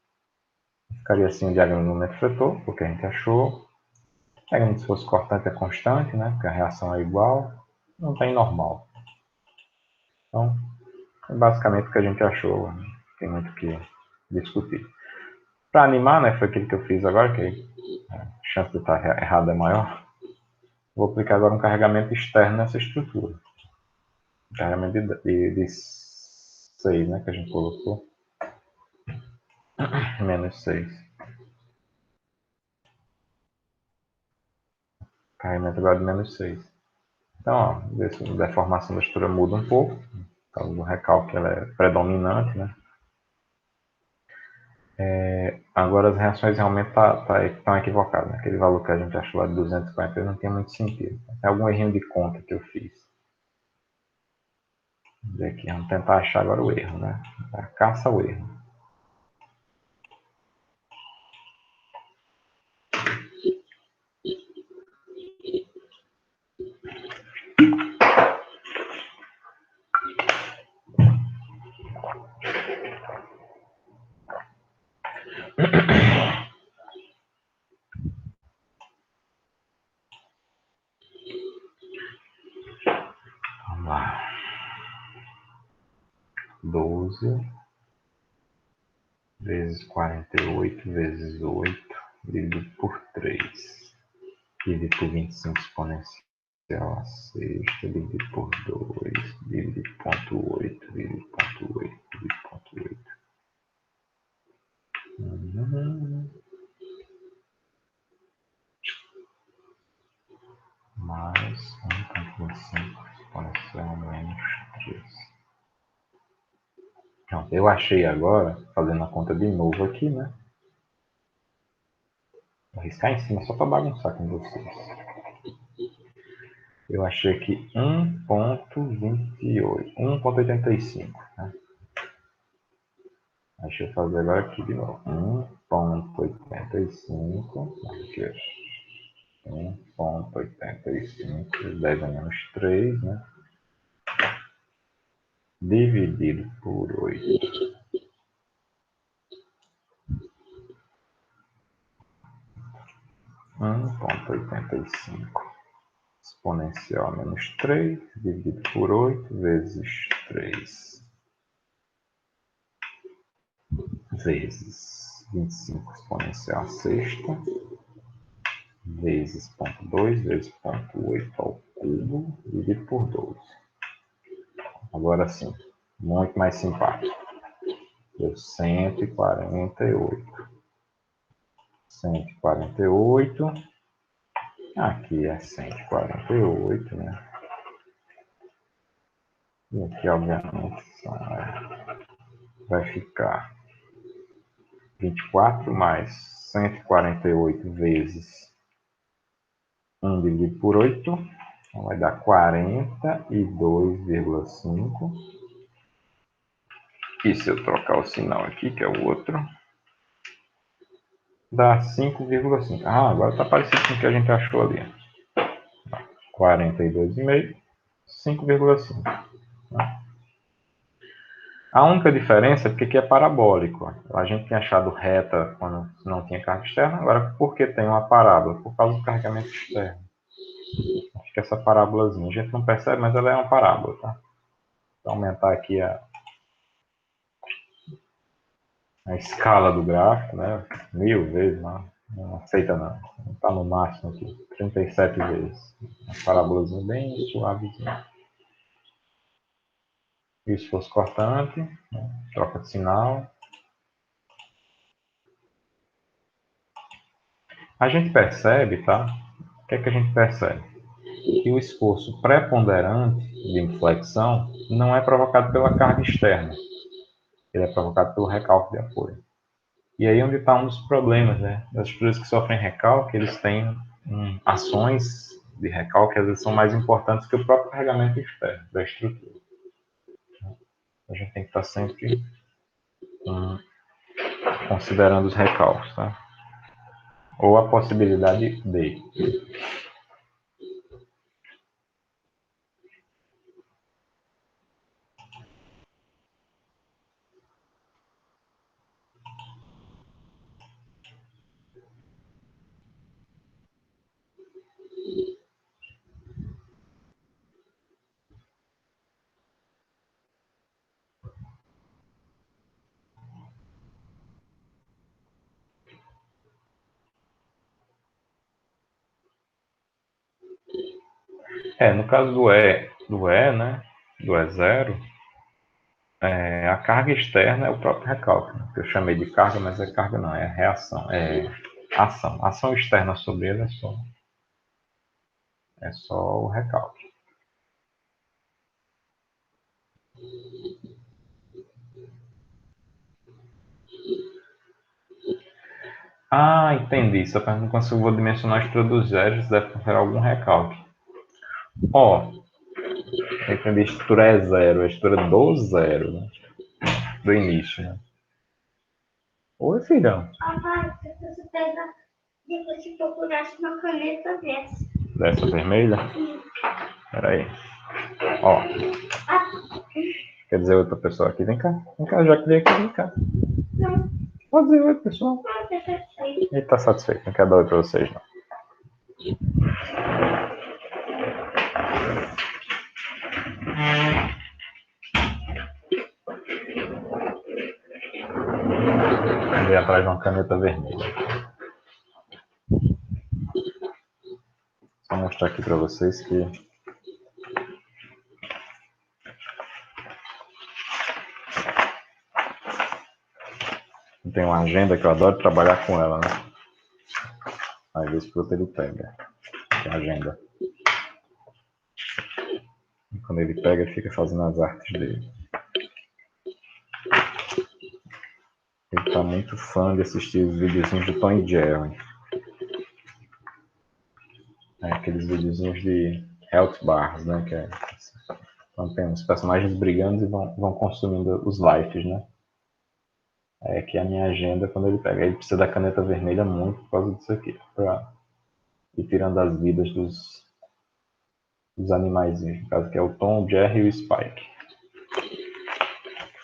Ficaria assim o diagrama do momento efetor, porque a gente achou. Pegando se fosse cortante é constante, né? Porque a reação é igual. Não tem normal. Então, é basicamente o que a gente achou. Né? Tem muito o que discutir. Para animar, né? Foi aquilo que eu fiz agora, que a chance de estar errado é maior. Vou aplicar agora um carregamento externo nessa estrutura. Carregamento de 6, né? Que a gente colocou. Menos 6. Carregamento agora de menos 6. Então, ó, a deformação da estrutura muda um pouco. Por causa do recalque, ela é predominante, né? Agora as reações realmente estão equivocadas. Né? Aquele valor que a gente achou lá de 240 não tem muito sentido. Tem algum errinho de conta que eu fiz. Vamos ver aqui, vamos tentar achar agora o erro, né? Caça o erro. lá. 12 vezes 48 vezes 8 dividido por 3. Dividido por 25 exponencial a sexta, dividido por 2, dividido por 0,8, dividido por 0,8, dividido por 0,8. Mais 1,25 exponencial menos 3. Pronto, eu achei agora, fazendo a conta de novo aqui, né? Vou riscar em cima só para bagunçar com vocês. Eu achei aqui 1,28, 1,85, né? Deixa eu fazer agora aqui de novo. 1,85, aqui, 1,85, 10 a menos 3, né? Dividido por 8. Um ponto 85 exponencial menos 3 dividido por 8 vezes 3 vezes 25 exponencial a sexta vezes 0,2 vezes 0,8 ao cubo dividido por 12. Agora sim, muito mais simpático. Deu 148. 148. Aqui é 148, né? E aqui, obviamente, vai ficar 24 mais 148 vezes 1 dividido por 8. Então vai dar 42,5. E se eu trocar o sinal aqui, que é o outro, dá 5,5. Ah, agora está parecido com o que a gente achou ali. 42,5, 5,5. A única diferença é porque aqui é parabólico. A gente tinha achado reta quando não tinha carga externa, agora por que tem uma parábola? Por causa do carregamento externo. Acho que essa parábolazinha, a gente não percebe, mas ela é uma parábola, tá? Vou aumentar aqui a escala do gráfico, né? 1000 vezes, não aceita não. Está no máximo aqui, 37 vezes. Uma parábolazinha bem suavezinha. E se fosse cortante, né? Troca de sinal. A gente percebe, tá? O que é que a gente percebe? Que o esforço preponderante de inflexão não é provocado pela carga externa. Ele é provocado pelo recalque de apoio. E aí onde está um dos problemas, né? As estruturas que sofrem recalque, eles têm ações de recalque que às vezes são mais importantes que o próprio carregamento externo da estrutura. A gente tem que estar sempre considerando os recalques, tá? Ou a possibilidade de. No caso do E, né? Do E0, a carga externa é o próprio recalque, né? Que eu chamei de carga, mas é carga não, é reação, é ação. A ação externa sobre ele é só o recalque. Ah, entendi. Você está perguntando se eu vou dimensionar a estrutura dos zeros, deve considerar algum recalque. Ó, eu entendi, a estrutura é zero, a estrutura do zero, né? Do início, né? Oi, filhão. Papai, você pega depois se procurasse uma caneta dessa. Dessa vermelha? Espera aí. Ó. Quer dizer outra pessoa aqui? Vem cá, já que veio aqui, vem cá. Não. Pode dizer oi, pessoal. Não, tá satisfeito. Ele tá satisfeito, não quer dar oi pra vocês, não. atrás de uma caneta vermelha. Vou mostrar aqui para vocês que tem uma agenda que eu adoro trabalhar com ela, né? Aí vez por outro ele pega a agenda. E quando ele pega, ele fica fazendo as artes dele. Ele tá muito fã de assistir os videozinhos do Tom e Jerry. Aqueles videozinhos de health bars, né? Que é, então tem os personagens brigando e vão consumindo os lives, né? É que a minha agenda, quando ele pega, ele precisa da caneta vermelha muito por causa disso aqui, para ir tirando as vidas dos animaizinhos, no caso que é o Tom, o Jerry e o Spike.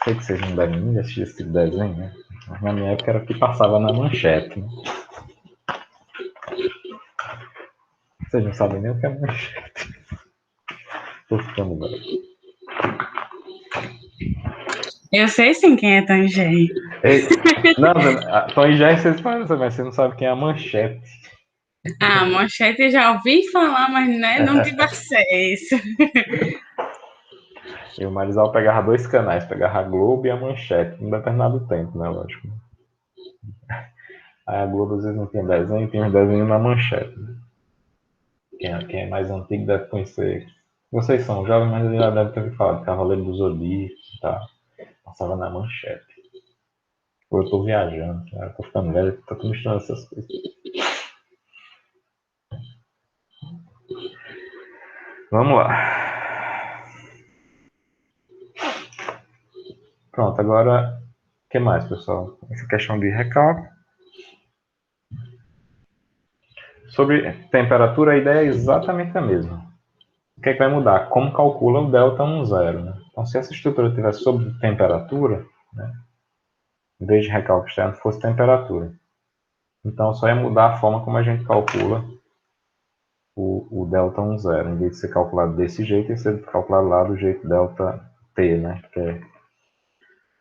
Sei que vocês não devem nem assistir esse desenho, né? Mas na minha época era o que passava na manchete, né? Vocês não sabem nem o que é manchete. Tô ficando velho. Eu sei sim quem é Tom e Jerry. Não, Tom e Jerry vocês falam, mas você não sabe quem é a manchete. Ah, manchete eu já ouvi falar, mas né, não tive acesso. E o Marisal pegava 2 canais, pegava a Globo e a Manchete, num determinado tempo, né, lógico. Aí a Globo às vezes não tinha desenho, tinha uns desenhos na Manchete. Né? Quem é mais antigo deve conhecer. Vocês são jovens, mas já devem ter falado de Cavaleiro do Zodíaco, tá? Passava na Manchete. Ou eu tô viajando, cara. Eu tô ficando velho, tô misturando essas coisas. Vamos lá. Pronto, agora o que mais, pessoal? Essa questão de recálculo. Sobre temperatura, a ideia é exatamente a mesma. O que é que vai mudar? Como calcula o delta 10, né? Então, se essa estrutura estiver sob temperatura, né, em vez de recálculo externo, fosse temperatura. Então, só ia mudar a forma como a gente calcula o delta 10. Em vez de ser calculado desse jeito, ia ser calculado lá do jeito delta t, né? Que é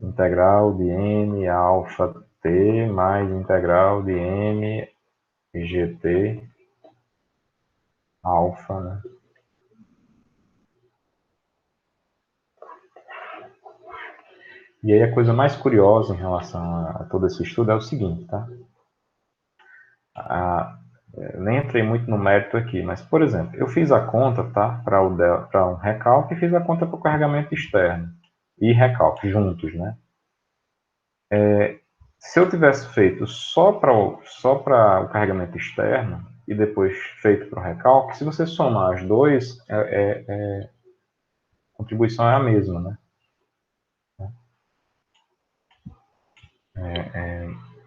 integral de m alfa t mais integral de m gt alfa, né? E aí a coisa mais curiosa em relação a todo esse estudo é o seguinte, tá? Nem entrei muito no mérito aqui, mas, por exemplo, eu fiz a conta, tá? Para um recalque e fiz a conta para o carregamento externo e recalque juntos, né? Se eu tivesse feito só para o carregamento externo e depois feito para o recalque, se você somar as dois, a contribuição é a mesma, né?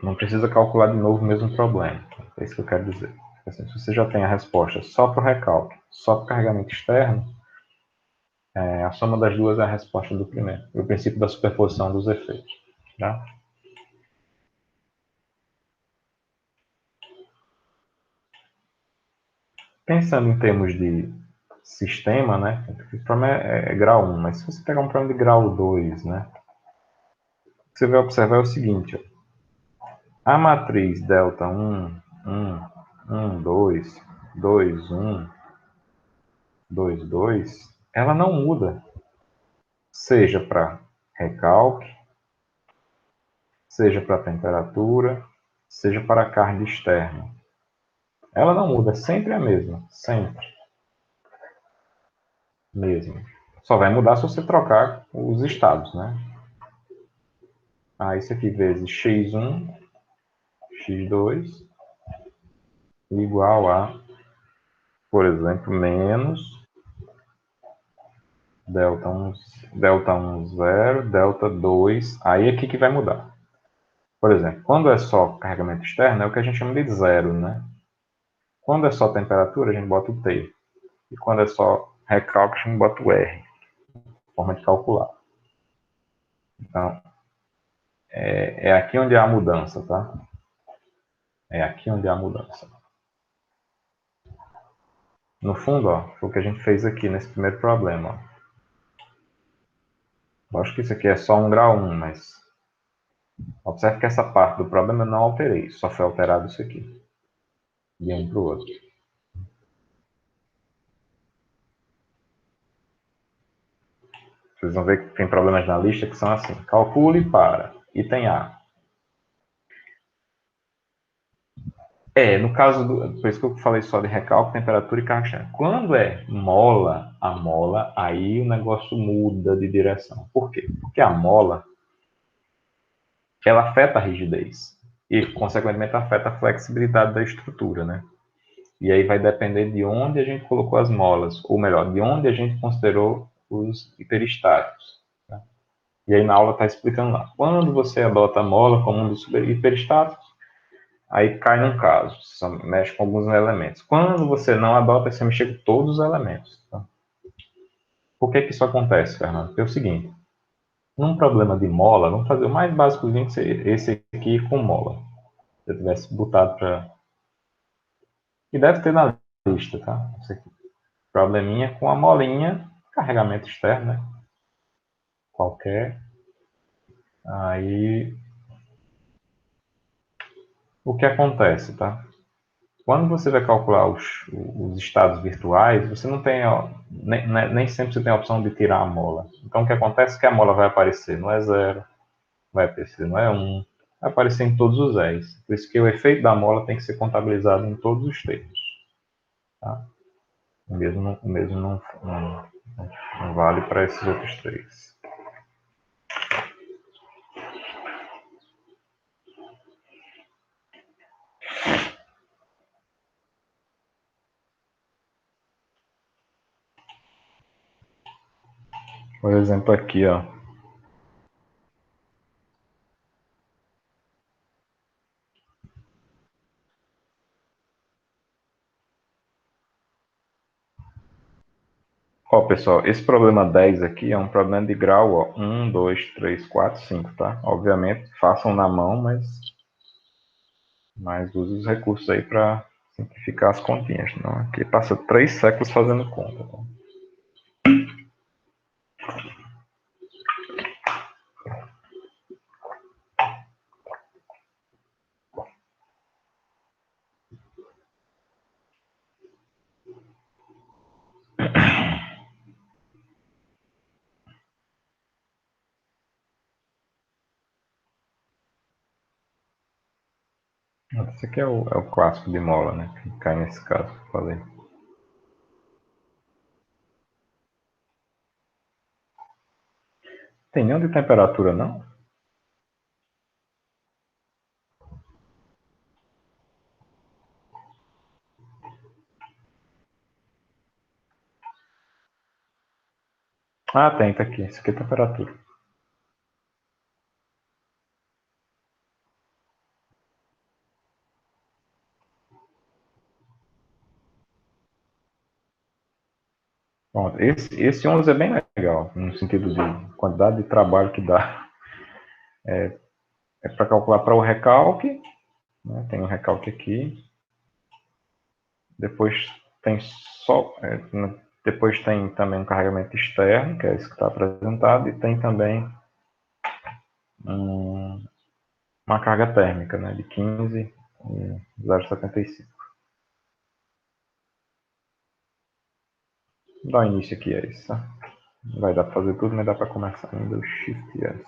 Não precisa calcular de novo o mesmo problema. É isso que eu quero dizer. Assim, se você já tem a resposta só para o recalque, só para o carregamento externo, a soma das duas é a resposta do primeiro. O princípio da superposição dos efeitos. Tá? Pensando em termos de sistema, né? O problema é grau 1, mas se você pegar um problema de grau 2, né? O que você vai observar é o seguinte, ó. A matriz delta 1, 1, 2, 2, 1, 2, 2, ela não muda. Seja para recalque, seja para temperatura, seja para carga externa. Ela não muda, é sempre a mesma, sempre. Mesmo. Só vai mudar se você trocar os estados, né? Isso aqui vezes x1, x2, igual a, por exemplo, menos delta 1, 0, delta 2. Aí aqui que vai mudar. Por exemplo, quando é só carregamento externo, é o que a gente chama de zero, né? Quando é só temperatura, a gente bota o T. E quando é só recalque, a gente bota o R. Forma de calcular. Então, é aqui onde há a mudança, tá? É aqui onde há a mudança. No fundo, ó, foi o que a gente fez aqui nesse primeiro problema. Ó. Lógico que isso aqui é só um grau 1, mas Observe que essa parte do problema eu não alterei, só foi alterado isso aqui, de um para o outro. Vocês vão ver que tem problemas na lista que são assim: calcule para item A. No caso por isso que eu falei só de recálculo, temperatura e carga. Quando é mola, a mola, aí o negócio muda de direção. Por quê? Porque a mola, ela afeta a rigidez e, consequentemente, afeta a flexibilidade da estrutura, né? E aí vai depender de onde a gente colocou as molas, ou melhor, de onde a gente considerou os hiperestáticos. Tá? E aí na aula está explicando lá. Quando você adota a mola como um dos hiperestáticos, aí cai num caso, você mexe com alguns elementos. Quando você não adota, você mexe com todos os elementos. Tá? Por que isso acontece, Fernando? Porque é o seguinte, num problema de mola, vamos fazer o mais básicozinho que seria esse aqui com mola. Se eu tivesse botado para... E deve ter na lista, tá? Esse aqui. Probleminha com a molinha, carregamento externo, né? Qualquer. Aí, o que acontece, tá? Quando você vai calcular os estados virtuais, você não tem, ó, nem sempre você tem a opção de tirar a mola. Então, o que acontece é que a mola vai aparecer no E0, vai aparecer no E1, vai aparecer em todos os E's. Por isso que o efeito da mola tem que ser contabilizado em todos os termos. Tá? O mesmo não vale para esses outros três. Por exemplo, aqui, ó. Ó, pessoal, esse problema 10 aqui é um problema de grau, ó, 1, 2, 3, 4, 5, tá? Obviamente, façam na mão, mas use os recursos aí para simplificar as continhas. Não, aqui passa 3 séculos fazendo conta. Tá? Esse aqui é o clássico de mola, né? Que cai nesse caso que eu falei. Tem nenhum de temperatura, não? Ah, tem, tá aqui. Esse aqui é temperatura. Pronto. Esse 11 é bem legal, no sentido de quantidade de trabalho que dá. É para calcular para o recalque, né? Tem um recalque aqui. Depois tem só, depois tem também um carregamento externo, que é esse que está apresentado, e tem também uma carga térmica, né, de 15 e 0,75. Vou dar início aqui a isso. Tá? Não vai dar para fazer tudo, mas dá para começar ainda o Shift S.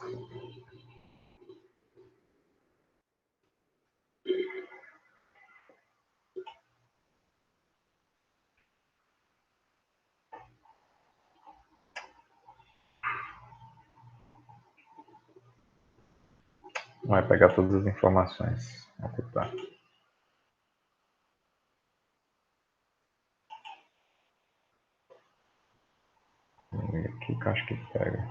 Vai pegar todas as informações. Ocultar. Aqui que eu acho que pega.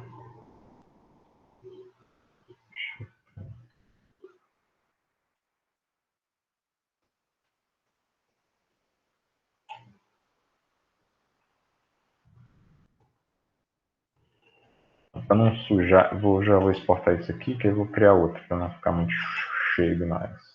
Para não sujar, já vou exportar isso aqui, que eu vou criar outro, para não ficar muito cheio demais.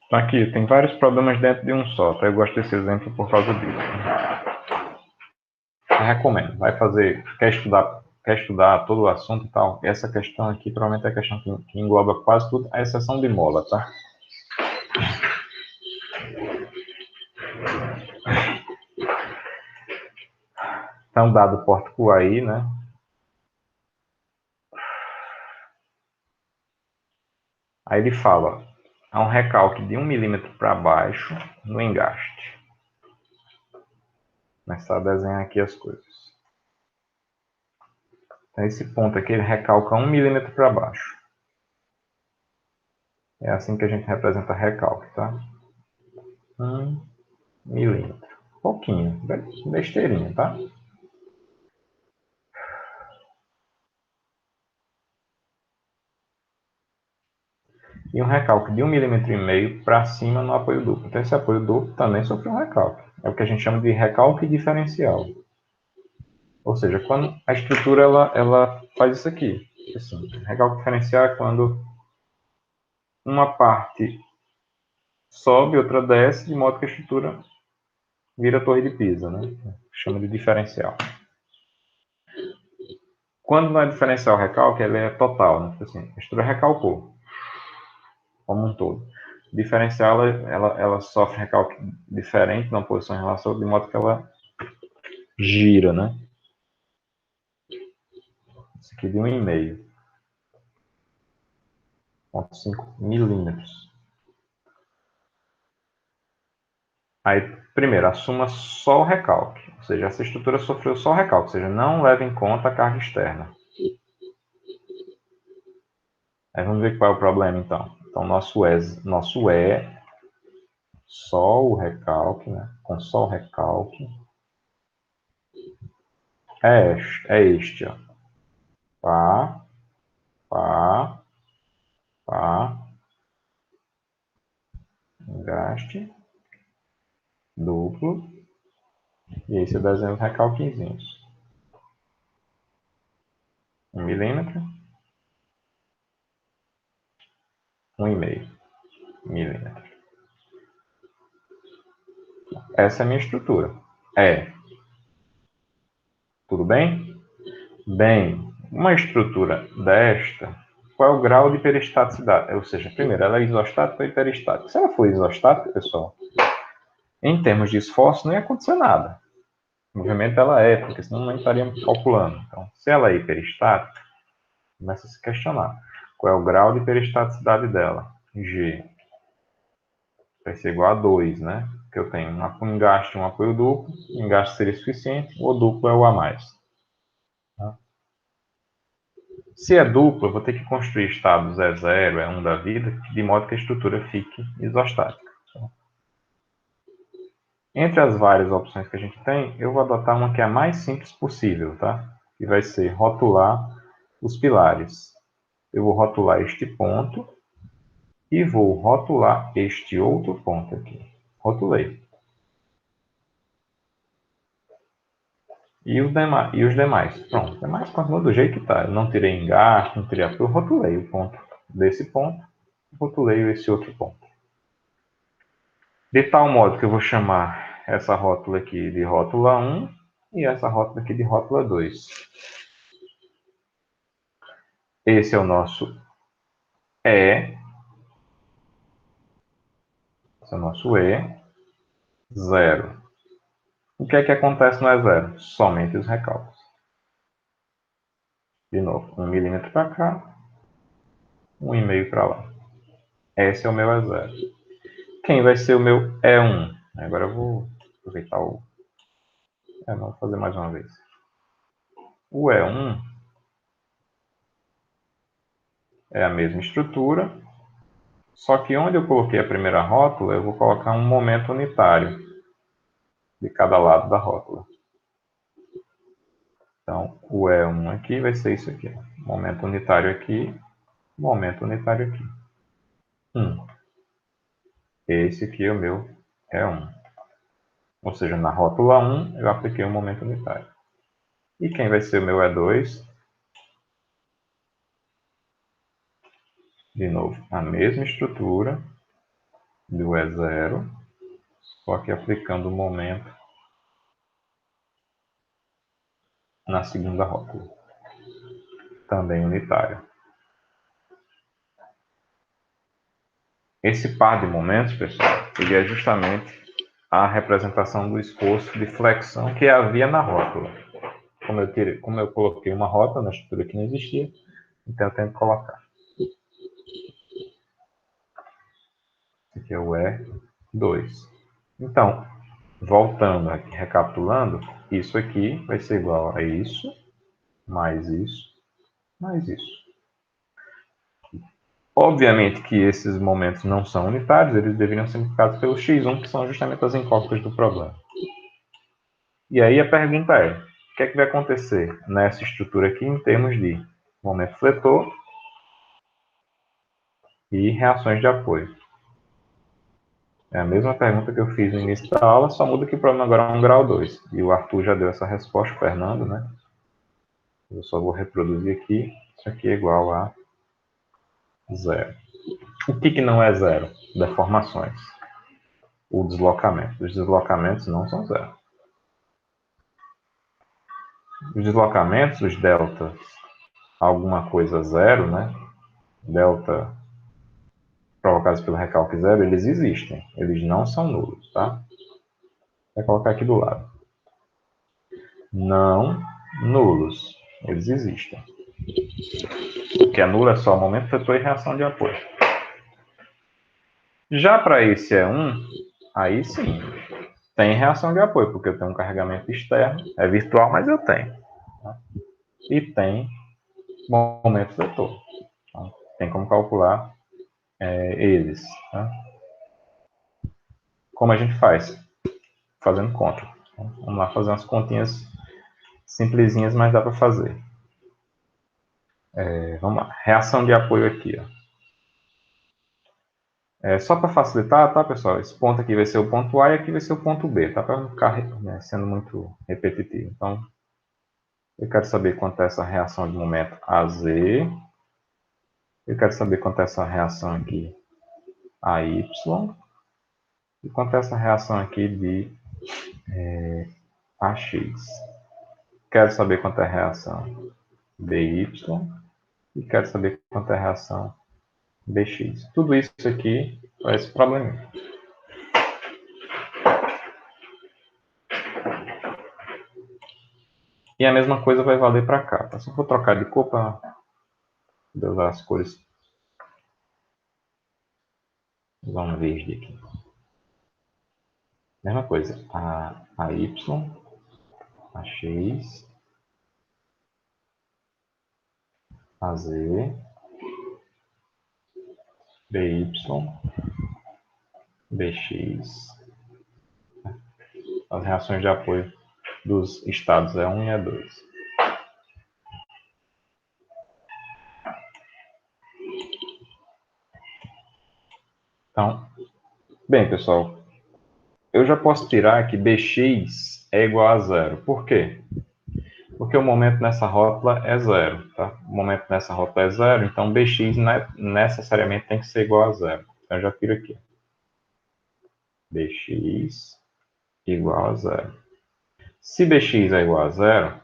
Então aqui tem vários problemas dentro de um só, tá? Eu gosto desse exemplo por causa disso. Eu recomendo. Quer estudar todo o assunto e tal? Essa questão aqui provavelmente é a questão que engloba quase tudo, a exceção de mola, tá? Então, dado o pórtico aí, né? Aí ele fala, há um recalque de 1 milímetro para baixo no engaste. Começar a desenhar aqui as coisas. Então, esse ponto aqui, ele recalca 1 milímetro para baixo. É assim que a gente representa recalque, tá? 1 milímetro. Pouquinho, besteirinha, tá? E um recalque de 1,5 milímetro para cima no apoio duplo. Então, esse apoio duplo também sofreu um recalque. É o que a gente chama de recalque diferencial. Ou seja, quando a estrutura ela faz isso aqui. Assim, recalque diferencial é quando uma parte sobe, outra desce, de modo que a estrutura vira torre de Pisa, né? Chama de diferencial. Quando não é diferencial recalque, ela é total, né? Assim, a estrutura recalcou, como um todo. Diferencial, ela sofre recalque diferente numa posição em relação, de modo que ela gira, né? Isso aqui de 1,5. 0,5 milímetros. Aí, primeiro, assuma só o recalque. Ou seja, essa estrutura sofreu só o recalque. Ou seja, não leva em conta a carga externa. Aí vamos ver qual é o problema, então. Então, nosso E só o recalque, né? Com só o recalque. É este, ó. Pá, pá, pá. Engaste. Duplo. E aí você desenha os recalquezinhos. 1 milímetro. 1,5 milímetro. Essa é a minha estrutura. Tudo bem? Bem, uma estrutura desta, qual é o grau de peristaticidade? Ou seja, primeiro, ela é isostática ou hiperestática? Se ela for isostática, pessoal, em termos de esforço, não ia acontecer nada. O movimento ela é, porque senão não estaríamos calculando. Então, se ela é hiperestática, começa a se questionar. Qual é o grau de peristaticidade dela? G vai ser igual a 2, né? Porque eu tenho um engaste e um apoio duplo. O engaste seria suficiente, o duplo é o a mais. Tá? Se é duplo, eu vou ter que construir estados E0, E1 da vida, de modo que a estrutura fique isostática. Entre as várias opções que a gente tem, eu vou adotar uma que é a mais simples possível, tá? Que vai ser rotular os pilares. Eu vou rotular este ponto e vou rotular este outro ponto aqui. Rotulei. E os demais? Pronto, os demais continuam do jeito que está. Eu não tirei engaste, não tirei apoio, eu rotulei o ponto desse ponto, rotulei esse outro ponto. De tal modo que eu vou chamar essa rótula aqui de rótula 1 e essa rótula aqui de rótula 2. Esse é o nosso E. Esse é o nosso E0. O que é que acontece no E0? Somente os recalques. De novo, 1 milímetro para cá, 1,5 para lá. Esse é o meu E0. Quem vai ser o meu E1? Agora eu vou aproveitar o... não, vou fazer mais uma vez. O E1 é a mesma estrutura, só que onde eu coloquei a primeira rótula, eu vou colocar um momento unitário de cada lado da rótula. Então, o E1 aqui vai ser isso aqui. Momento unitário aqui, momento unitário aqui. 1. Esse aqui é o meu E1. Ou seja, na rótula 1, eu apliquei um momento unitário. E quem vai ser o meu E2? De novo, a mesma estrutura, de U é zero, só que aplicando o momento na segunda rótula, também unitária. Esse par de momentos, pessoal, ele é justamente a representação do esforço de flexão que havia na rótula. Como eu coloquei uma rótula na estrutura que não existia, então eu tenho que colocar. Esse aqui é o E2. Então, voltando aqui, recapitulando, isso aqui vai ser igual a isso, mais isso, mais isso. Obviamente que esses momentos não são unitários, eles deveriam ser multiplicados pelo x1, que são justamente as incógnitas do problema. E aí a pergunta é, o que é que vai acontecer nessa estrutura aqui em termos de momento fletor e reações de apoio? É a mesma pergunta que eu fiz no início da aula, só muda que o problema agora é um grau 2. E o Arthur já deu essa resposta, o Fernando, né? Eu só vou reproduzir aqui. Isso aqui é igual a zero. O que não é zero? Deformações. O deslocamento. Os deslocamentos não são zero. Os deslocamentos, os deltas, alguma coisa zero, né? Delta provocados pelo recalque zero, eles existem. Eles não são nulos, tá? Vou colocar aqui do lado. Não nulos. Eles existem. O que é nulo é só momento fletor e reação de apoio. Já para esse E1, aí sim, tem reação de apoio, porque eu tenho um carregamento externo, é virtual, mas eu tenho. Tá? E tem momento fletor. Tá? Tem como calcular eles. Tá? Como a gente faz? Fazendo conta. Então, vamos lá fazer umas continhas simplesinhas, mas dá para fazer. Vamos lá. Reação de apoio aqui. Ó. Só para facilitar, tá, pessoal? Esse ponto aqui vai ser o ponto A e aqui vai ser o ponto B, tá? Para não ficar sendo muito repetitivo. Então, eu quero saber quanto é essa reação de momento AZ. Eu quero saber quanto é essa reação aqui AY. E quanto é essa reação aqui de AX. Quero saber quanto é a reação BY. E quero saber quanto é a reação BX. Tudo isso aqui é esse probleminha. E a mesma coisa vai valer para cá. Tá? Só vou trocar de cor para usar as cores. Vou usar um verde aqui. Mesma coisa. A Y, a X, a Z, BY, BX. As reações de apoio dos estados E1 e E2. Então, bem, pessoal, eu já posso tirar que Bx é igual a zero. Por quê? Porque o momento nessa rótula é zero, tá? O momento nessa rótula é zero, então Bx necessariamente tem que ser igual a zero. Então, eu já tiro aqui. Bx igual a zero. Se Bx é igual a zero,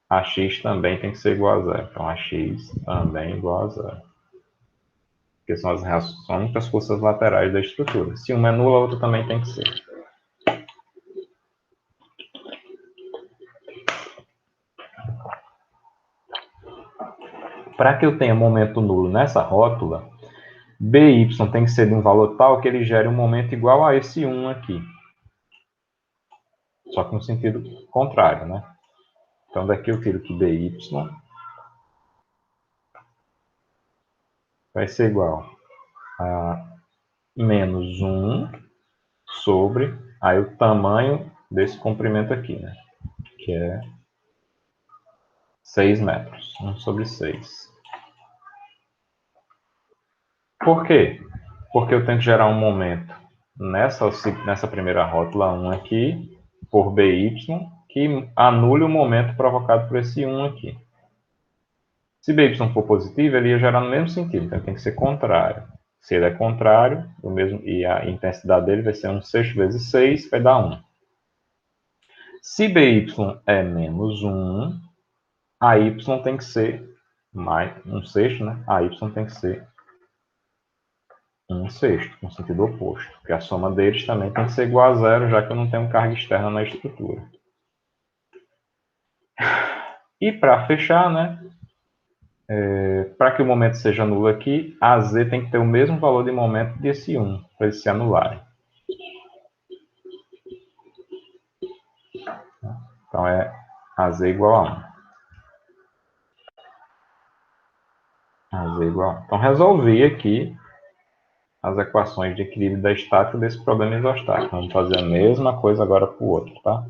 Ax também tem que ser igual a zero. Então, Ax também é igual a zero. Porque são as reações, são muitas forças laterais da estrutura. Se uma é nula, a outra também tem que ser. Para que eu tenha momento nulo nessa rótula, By tem que ser de um valor tal que ele gere um momento igual a esse 1 aqui. Só que no sentido contrário, né? Então, daqui eu tiro que By vai ser igual a menos 1 sobre aí o tamanho desse comprimento aqui, né? Que é 6 metros. 1 sobre 6. Por quê? Porque eu tenho que gerar um momento nessa primeira rótula 1 aqui, por By, que anule o momento provocado por esse 1 aqui. Se By for positivo, ele ia gerar no mesmo sentido, então tem que ser contrário. Se ele é contrário, e a intensidade dele vai ser 1/6 vezes 6, vai dar 1. Se BY é menos 1, AY tem que ser mais 1/6, né? AY tem que ser 1/6, no sentido oposto. Porque a soma deles também tem que ser igual a zero, já que eu não tenho carga externa na estrutura. E para fechar, né? Para que o momento seja nulo aqui, AZ tem que ter o mesmo valor de momento desse 1, para eles se anularem. Então é AZ igual a 1. AZ igual a 1. Então resolvi aqui as equações de equilíbrio da estática desse problema isostático. Vamos fazer a mesma coisa agora para o outro, tá?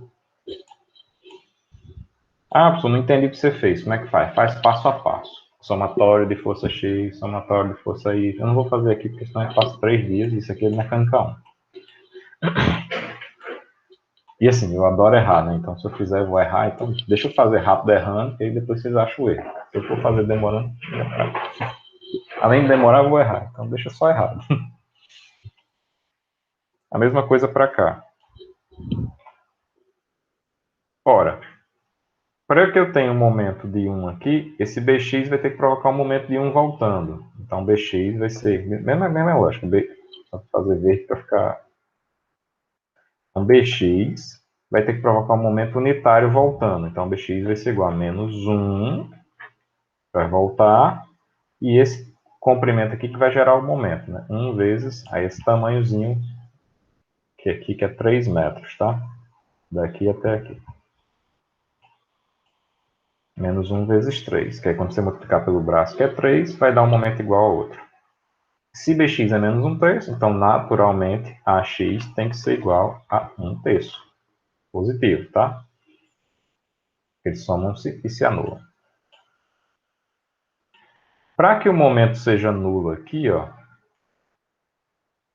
Ah, professor, não entendi o que você fez. Como é que faz? Faz passo a passo. Somatório de força X, somatório de força Y. Eu não vou fazer aqui porque senão eu passo 3 dias. Isso aqui é mecânica 1. E assim, eu adoro errar, né? Então, se eu fizer, eu vou errar. Então, deixa eu fazer rápido errando, que aí depois vocês acham o erro. Se eu for fazer demorando, além de demorar, eu vou errar. Então, deixa eu só errar. A mesma coisa para cá. Ora, para que eu tenha um momento de 1 aqui, esse Bx vai ter que provocar um momento de 1 voltando. Então, Bx vai ser... Mesma lógica. Só fazer verde para ficar... Então, Bx vai ter que provocar um momento unitário voltando. Então, Bx vai ser igual a menos 1, vai voltar, e esse comprimento aqui que vai gerar o momento, né? 1 vezes aí esse tamanhozinho, que aqui que é 3 metros, tá? Daqui até aqui. Menos 1 vezes 3, que é quando você multiplicar pelo braço, que é 3, vai dar um momento igual ao outro. Se Bx é menos 1/3, então naturalmente AX tem que ser igual a 1/3. Positivo, tá? Eles somam-se e se anulam. Para que o momento seja nulo aqui, ó,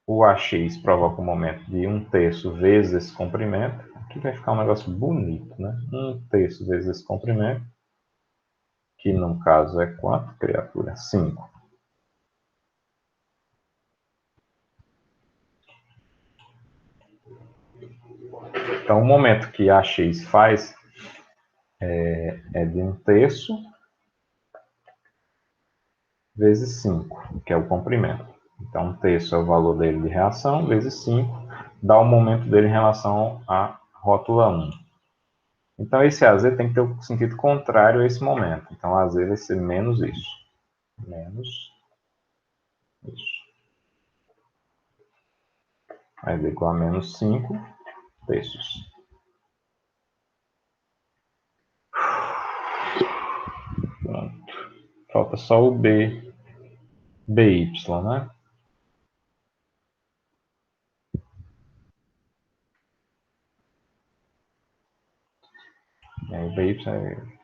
o AX provoca um momento de 1/3 vezes esse comprimento. Aqui vai ficar um negócio bonito, né? 1/3 vezes esse comprimento, que no caso é quanto, criatura? 5. Então, o momento que AX faz é de 1/3 vezes 5, que é o comprimento. Então, 1/3 é o valor dele de reação, vezes 5, dá o momento dele em relação à rótula 1. Então, esse AZ tem que ter o sentido contrário a esse momento. Então, AZ vai ser menos isso. Menos isso. Vai dar igual a menos 5/3. Pronto. Falta só o BY, né? E aí, BY é...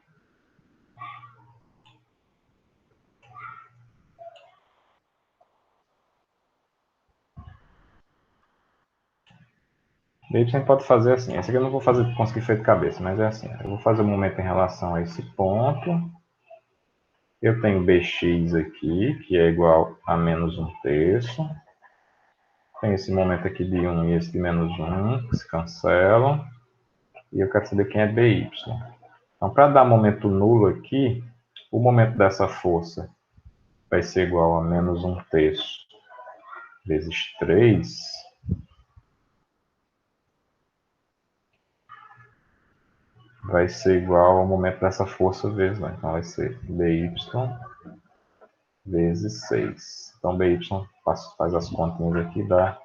BY pode fazer assim. Essa aqui eu não vou conseguir fazer de cabeça, mas é assim. Eu vou fazer o momento em relação a esse ponto. Eu tenho Bx aqui, que é igual a menos 1/3. Tem esse momento aqui de 1 e esse de menos 1, que se cancelam. E eu quero saber quem é BY. Então, para dar momento nulo aqui, o momento dessa força vai ser igual a menos 1/3 vezes 3. Vai ser igual ao momento dessa força vezes, né? Então, vai ser BY vezes 6. Então, BY faz as continhas aqui, dá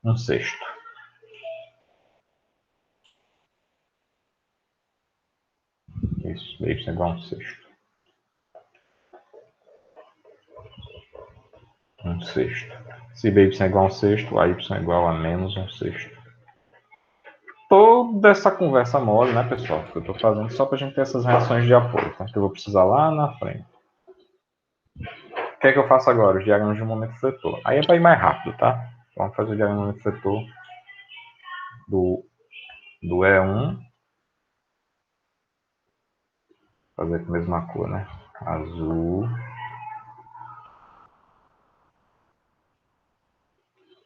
1/6. Isso, BY é igual a 1/6. 1/6. Se BY é igual a 1/6, AY é igual a menos 1/6. Toda essa conversa mole, né, pessoal? Que eu estou fazendo só para a gente ter essas reações de apoio, tá? Que eu vou precisar lá na frente. O que é que eu faço agora? Os diagramas de momento fletor. Aí é para ir mais rápido, tá? Vamos fazer o diagrama de momento fletor do E1. Fazer com a mesma cor, né? Azul.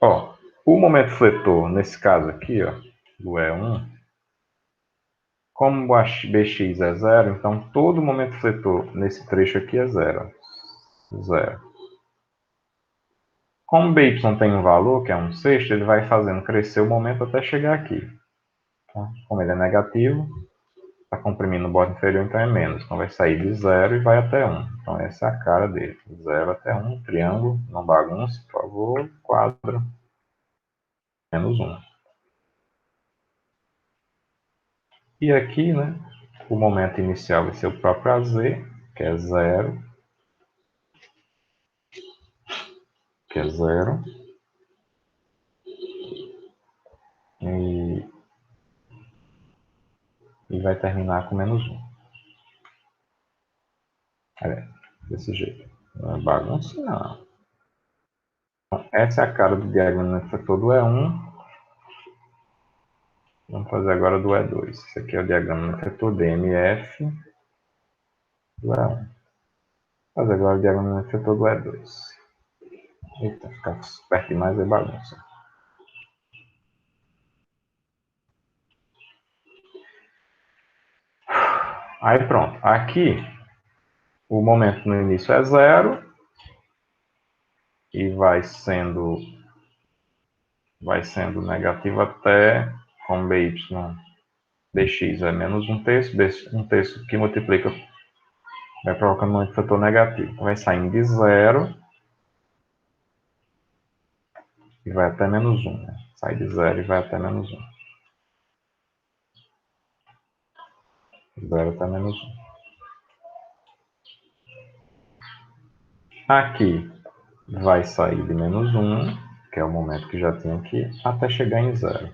Ó, o momento fletor, nesse caso aqui, ó, do E1, como o Bx é zero, então todo momento fletor nesse trecho aqui é zero. Zero. Como By tem um valor, que é 1/6, ele vai fazendo crescer o momento até chegar aqui. Tá? Como ele é negativo, está comprimindo o bordo inferior, então é menos. Então vai sair de 0 e vai até 1. Então essa é a cara dele. 0 até 1, triângulo, não bagunce, por favor, quadro, menos 1. E aqui, né, o momento inicial vai ser o próprio AZ, que é 0. Que é 0. E vai terminar com menos 1. Olha, desse jeito. Não é bagunça, não. Então, essa é a cara do diagrama refletor do E1. Vamos fazer agora do E2. Esse aqui é o diagrama refletor DMF do E1. Vou fazer agora o diagrama refletor do E2. Eita, ficar perto demais é bagunça. Aí pronto. Aqui, o momento no início é 0. E vai sendo negativo até, com by dx é menos 1/3, 1/3 que multiplica, vai provocando um fator negativo. Então vai saindo de 0 e vai até menos 1. Né? Sai de 0 e vai até menos 1. 0 até menos 1. Aqui vai sair de menos 1, que é o momento que já tinha aqui, até chegar em 0.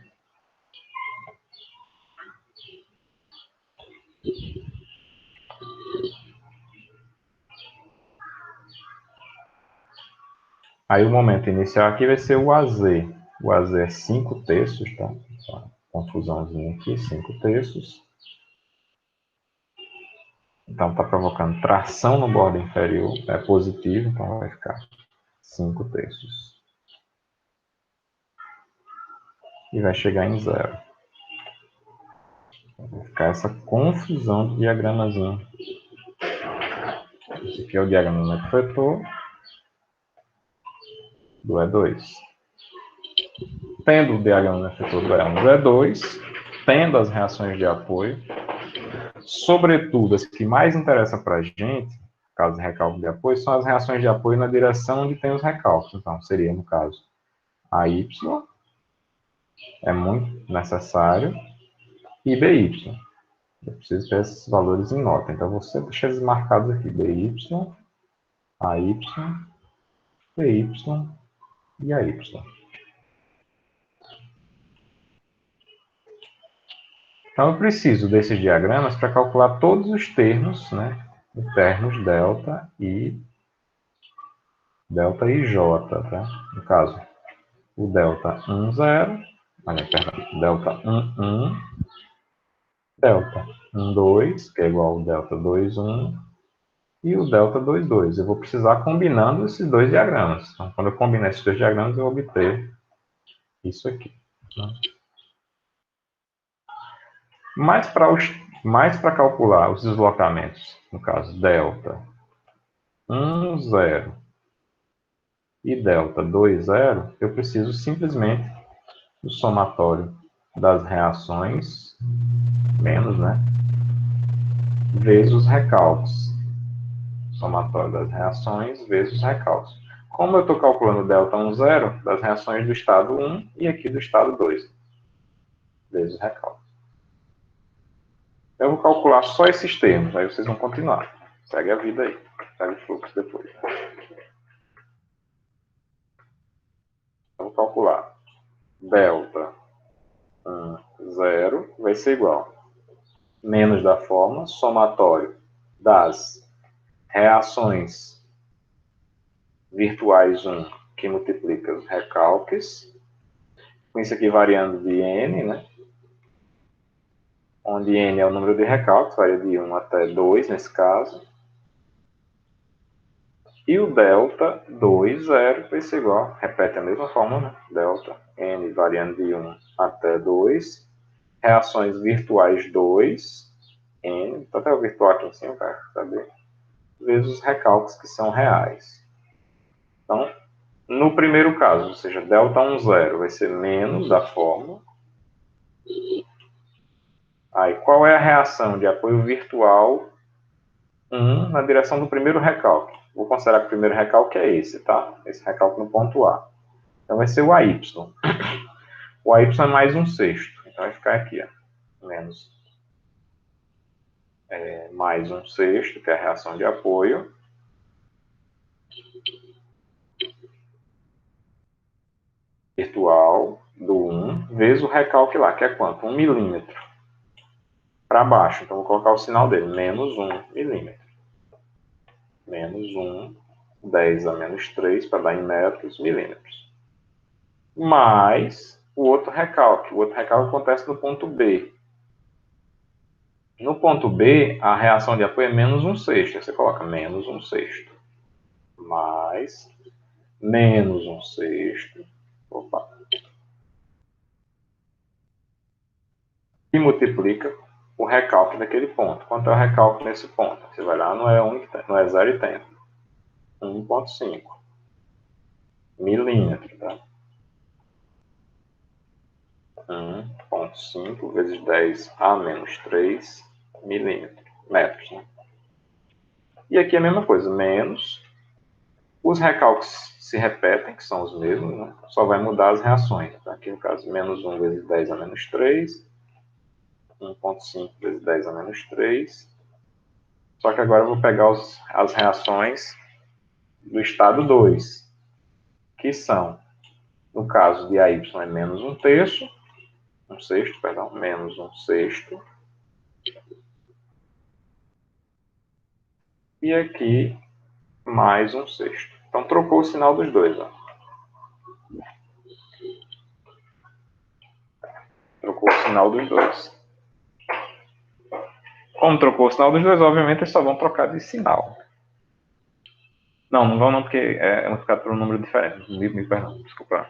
Aí o momento inicial aqui vai ser o AZ. O AZ é 5/3, tá? Confusãozinha aqui, 5/3. Então está provocando tração no bordo inferior, é positivo, então vai ficar 5/3. E vai chegar em 0. Vai ficar essa confusão de diagramazinho. Esse aqui é o diagrama do refletor do E2. Tendo o diagrama do refletor do E1 do E2, tendo as reações de apoio, sobretudo as que mais interessam para a gente, caso de recálculo de apoio, são as reações de apoio na direção onde tem os recálculos. Então, seria, no caso, AY, é muito necessário, e BY. Eu preciso ter esses valores em nota. Então, você deixa eles marcados aqui. BY, AY, BY e AY. Então, eu preciso desses diagramas para calcular todos os termos, né? Termos delta e J, tá? No caso, o delta 1, 0, perdão, delta 1, 1, delta 1, 2, que é igual ao delta 2, 1, e o delta 2, 2. Eu vou precisar combinando esses dois diagramas. Então, quando eu combinar esses dois diagramas, eu vou obter isso aqui. Né? Mas para calcular os deslocamentos, no caso, delta 1, 0 e delta 2, 0, eu preciso simplesmente do somatório das reações, menos, né? Vezes os recalques. Somatório das reações vezes os recalques. Como eu estou calculando delta 1, 0 das reações do estado 1 e aqui do estado 2, vezes os recalques. Eu vou calcular só esses termos, aí vocês vão continuar. Segue a vida aí. Segue o fluxo depois. Eu vou calcular delta 1, 0 vai ser igual. Menos da forma, somatório das reações virtuais 1, que multiplica os recalques, com isso aqui variando de n, né? Onde n é o número de recalques, varia de 1 até 2 nesse caso. E o delta 2, 0, vai ser igual, repete a mesma fórmula, né? Delta n variando de 1 até 2, reações virtuais 2, n, até o virtual aqui em cima, para saber, vezes os recalques que são reais. Então, no primeiro caso, ou seja, delta 1, 0, vai ser menos da fórmula. Aí, qual é a reação de apoio virtual 1 na direção do primeiro recalque? Vou considerar que o primeiro recalque é esse, tá? Esse recalque no ponto A. Então, vai ser o AY. O AY é mais 1/6. Então, vai ficar aqui, ó, menos mais 1/6, que é a reação de apoio. Virtual do 1, vezes o recalque lá, que é quanto? 1 milímetro. Para baixo. Então, vou colocar o sinal dele, menos 1 milímetro. Menos 1, 10 a menos 3, para dar em metros, milímetros. Mais o outro recalque. O outro recalque acontece no ponto B. No ponto B, a reação de apoio é menos 1/6. Você coloca menos 1/6. Mais menos 1/6. Opa. E multiplica o recalque daquele ponto. Quanto é o recalque nesse ponto? Você vai lá, não é 0 e tem. 1,5 milímetro, tá? 1,5 vezes 10 a menos 3 milímetros, metros, né? E aqui é a mesma coisa, menos. Os recalques se repetem, que são os mesmos, né? Só vai mudar as reações. Tá? Aqui no caso, menos 1 vezes 10 a menos 3. 1,5 vezes 10 a menos 3. Só que agora eu vou pegar as reações do estado 2, que são, no caso de AY é menos 1/3, 1/6, perdão, menos 1/6. E aqui, mais 1/6. Então, trocou o sinal dos dois, ó. Trocou o sinal dos dois. Como trocou o sinal dos dois, obviamente eles só vão trocar de sinal. Não, não vão não, porque é multiplicado por um número diferente. Me perdão, desculpa.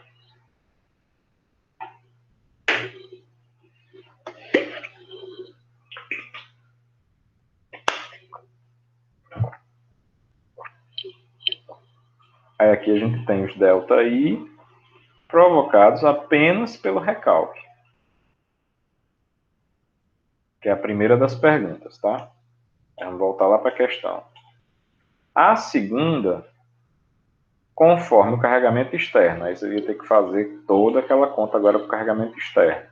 Aí aqui a gente tem os ΔI provocados apenas pelo recalque. Que é a primeira das perguntas, tá? Vamos voltar lá para a questão. A segunda, conforme o carregamento externo. Aí você ia ter que fazer toda aquela conta agora para o carregamento externo.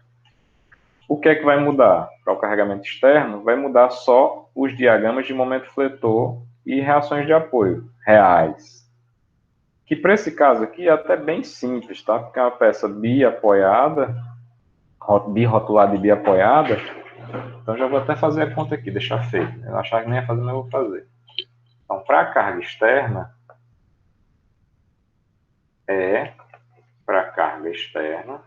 O que é que vai mudar para o carregamento externo? Vai mudar só os diagramas de momento fletor e reações de apoio reais. Que para esse caso aqui é até bem simples, tá? Porque é uma peça biapoiada, birrotulada e biapoiada. Então já vou até fazer a conta aqui, deixar feito. Eu achava que nem ia fazer, mas eu vou fazer. Então, para a carga externa, para a carga externa,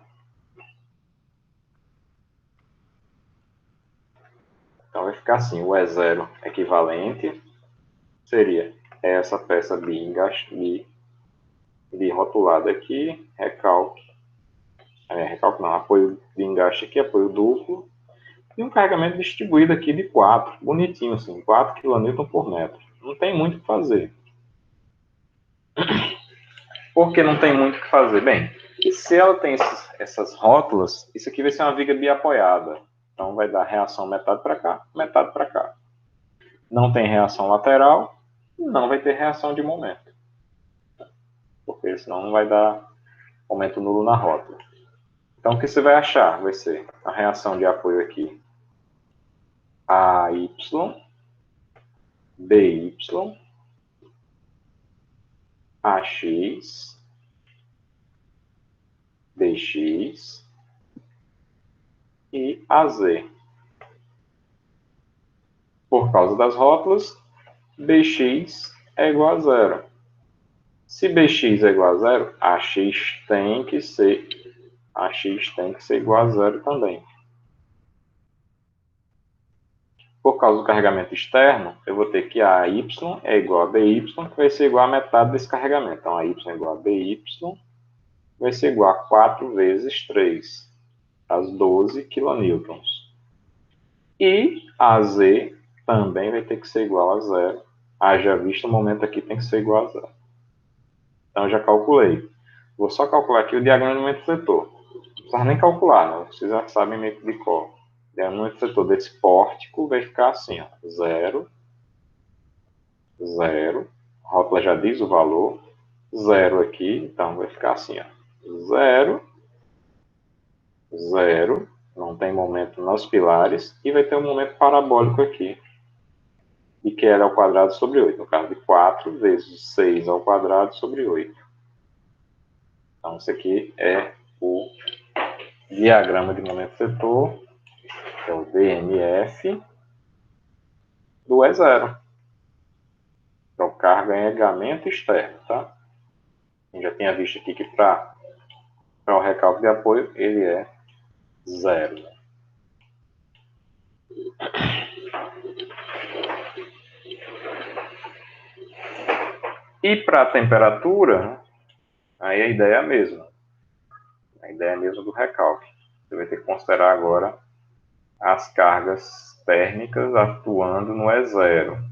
então vai ficar assim, o E0 equivalente seria essa peça birrotulada aqui, recalque não, apoio de engaste aqui, apoio duplo, e um carregamento distribuído aqui de 4, bonitinho assim, 4 kN por metro. Não tem muito o que fazer. Por que não tem muito o que fazer? Bem, se ela tem essas rótulas, isso aqui vai ser uma viga biapoiada. Então vai dar reação metade para cá, metade para cá. Não tem reação lateral, não vai ter reação de momento. Porque senão não vai dar momento nulo na rótula. Então o que você vai achar? Vai ser a reação de apoio aqui. AY, BY, AX, BX e AZ. Por causa das rótulas, BX é igual a 0. Se BX é igual a 0, AX tem que ser igual a 0 também. Por causa do carregamento externo, eu vou ter que AY é igual a BY, que vai ser igual a metade desse carregamento. Então, AY é igual a BY, vai ser igual a 4 vezes 3, as 12 kN. E AZ também vai ter que ser igual a zero. Haja visto, o momento aqui tem que ser igual a zero. Então, eu já calculei. Vou só calcular aqui o diagrama de momento vetor. Não precisa nem calcular, né? Vocês já sabem meio que de cor. O diagrama de momento vetor desse pórtico vai ficar assim, ó. 0, 0. A rótula já diz o valor. 0 aqui, então vai ficar assim, ó. 0, 0. Não tem momento nos pilares. E vai ter um momento parabólico aqui. E que era ao quadrado sobre 8. No caso de 4 vezes 6 ao quadrado sobre 8. Então, isso aqui é o diagrama de momento vetor, que é o DMF, do E0. Então, carregamento externo, tá? A gente já tinha visto aqui que para o recalque de apoio, ele é 0. E para a temperatura, aí a ideia é a mesma. A ideia é a mesma do recalque. Você vai ter que considerar agora as cargas térmicas atuando no E0.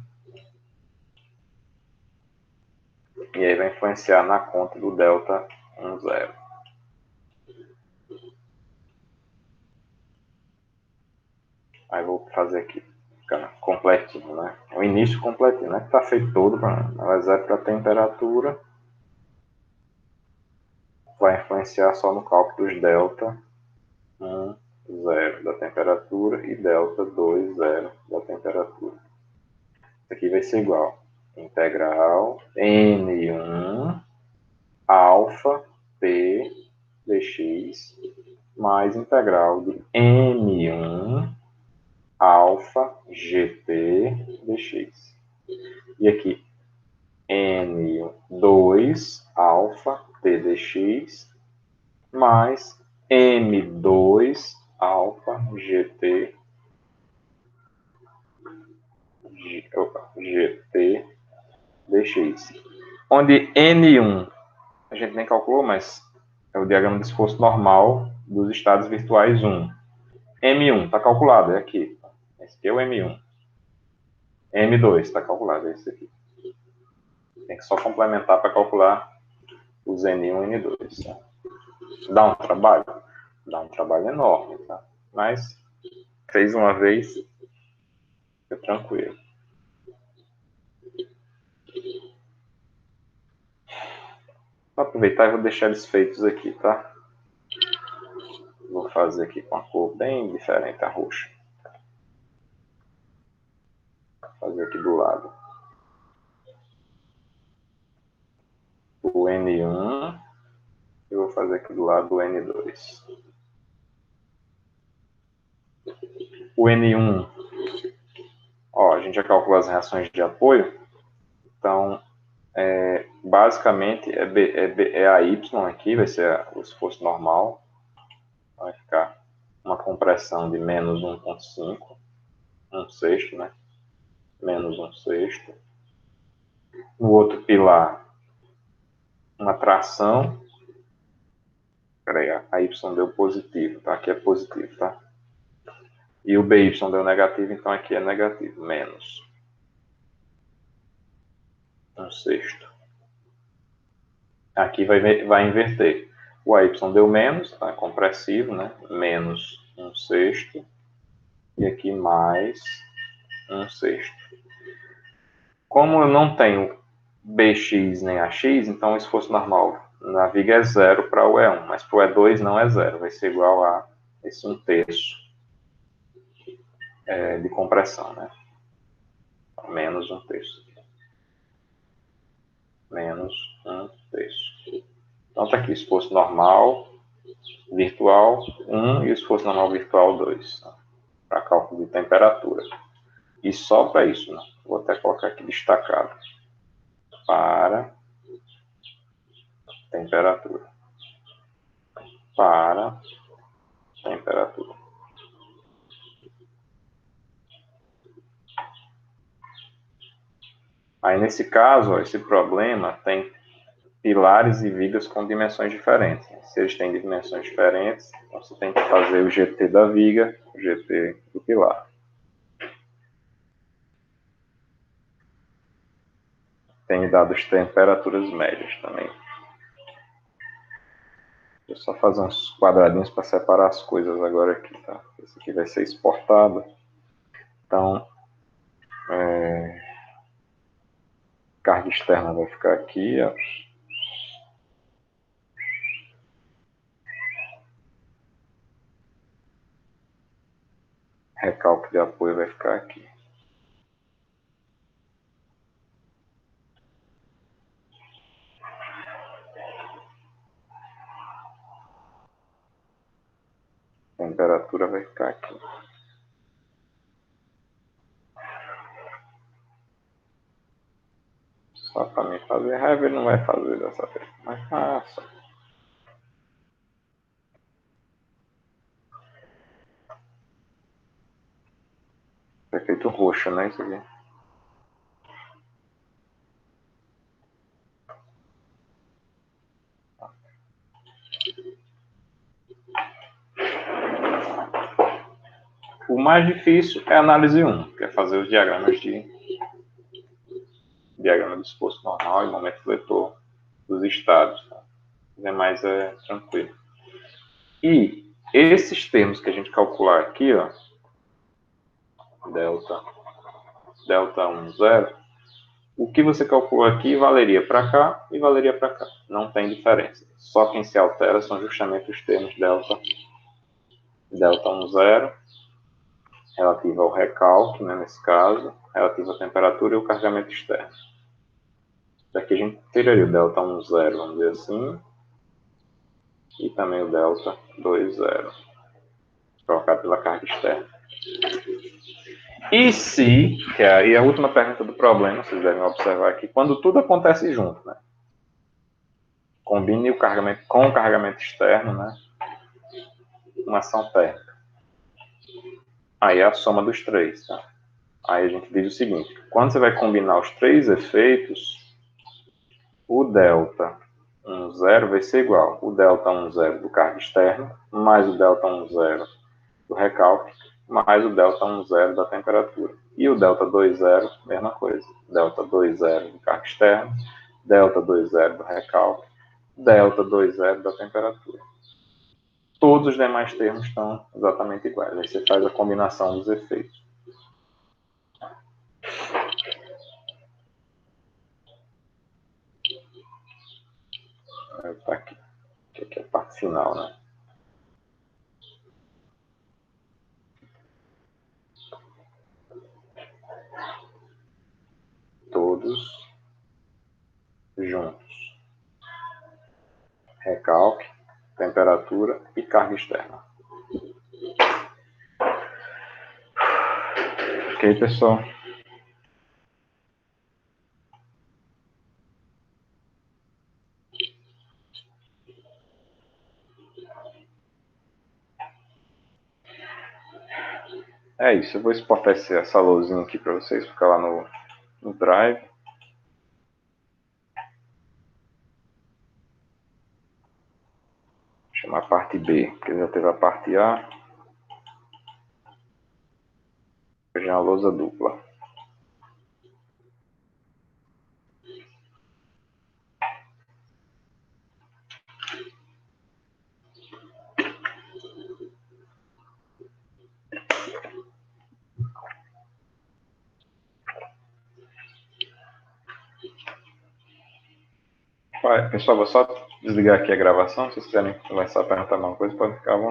E aí vai influenciar na conta do delta 10. Aí vou fazer aqui, ficar completinho, né? O início completinho, né? Que tá feito todo, mas é para a temperatura. Vai influenciar só no cálculo dos delta 1, 0 da temperatura e delta 2, 0 da temperatura. Isso aqui vai ser igual integral N1 alfa T dx mais integral de M1 alfa gt dx. E aqui N2 alfa t dx mais M2 alfa gt dx. Onde N1 a gente nem calculou, mas é o diagrama de esforço normal dos estados virtuais 1. M1 está calculado, é aqui. Esse aqui é o M1. M2 está calculado, é esse aqui. Tem que só complementar para calcular os N1 e N2. Tá? Dá um trabalho? Dá um trabalho enorme, tá? Mas fez uma vez, fica tranquilo. Vou aproveitar e vou deixar eles feitos aqui, tá? Vou fazer aqui com a cor bem diferente, a roxa. Vou fazer aqui do lado o N1 e vou fazer aqui do lado o N2. O N1, ó, a gente já calculou as reações de apoio, então basicamente é a Y aqui, vai ser o esforço normal, vai ficar uma compressão de menos 1,5, 1/6, né? Menos 1/6. No outro pilar, uma tração. Peraí, a Y deu positivo, tá? Aqui é positivo, tá? E o BY deu negativo, então aqui é negativo, menos 1/6. Aqui vai inverter. O AY deu menos, tá? Compressivo, né? Menos 1/6. E aqui mais 1/6. Como eu não tenho BX nem AX, então o esforço normal na viga é 0 para o E1, mas para o E2 não é 0, vai ser igual a esse 1/3 de compressão, né? Então, menos 1/3. Menos 1/3. Então está aqui, esforço normal virtual 1 e o esforço normal virtual 2, tá? Para cálculo de temperatura. E só para isso, né? Vou até colocar aqui destacado. Para temperatura. Para temperatura. Aí, nesse caso, ó, esse problema tem pilares e vigas com dimensões diferentes. Se eles têm dimensões diferentes, então você tem que fazer o GT da viga, o GT do pilar. Tem dados temperaturas médias também. Vou só fazer uns quadradinhos para separar as coisas agora aqui, tá? Esse aqui vai ser exportado. Então, carga externa vai ficar aqui, ó. Recalque de apoio vai ficar aqui. Temperatura vai ficar aqui. Só para mim fazer raiva, ele não vai fazer dessa vez. Mas faça. É feito roxo, né? Isso aqui. O mais difícil é a análise 1, que é fazer os diagrama de esforço normal e momento vetor dos estados. Tá? Os demais é tranquilo. E esses termos que a gente calcular aqui, ó, delta 1, 0, o que você calculou aqui valeria para cá e valeria para cá. Não tem diferença. Só quem se altera são justamente os termos delta 1, 0, relativa ao recalque, né, nesse caso, relativa à temperatura e o carregamento externo. Daqui a gente teria o delta 1, 0, vamos dizer assim, e também o delta 2, 0, trocado pela carga externa. E se, que é aí a última pergunta do problema, vocês devem observar aqui, quando tudo acontece junto, né? Combine o carregamento com o carregamento externo, né? Uma ação térmica. Aí é a soma dos três, tá? Aí a gente diz o seguinte, quando você vai combinar os três efeitos, o delta 1, 0 vai ser igual o delta 1, 0 do carga externo, mais o delta 1, 0 do recalque, mais o delta 1, 0 da temperatura. E o delta 2, 0, mesma coisa. Delta 2, 0 do carga externo, delta 2, 0 do recalque, delta 2, 0 da temperatura. Todos os demais termos estão exatamente iguais. Aí você faz a combinação dos efeitos. Tá aqui. Aqui é a parte final, né? Todos juntos. Recalque, temperatura e carga externa. Ok, pessoal? É isso, eu vou exportar essa lousinha aqui para vocês, ficar lá no Drive. Chamar a parte B, porque já teve a parte A. Hoje é uma lousa dupla. Pessoal, vou só desligar aqui a gravação. Se vocês quiserem começar a perguntar alguma coisa, pode ficar à vontade.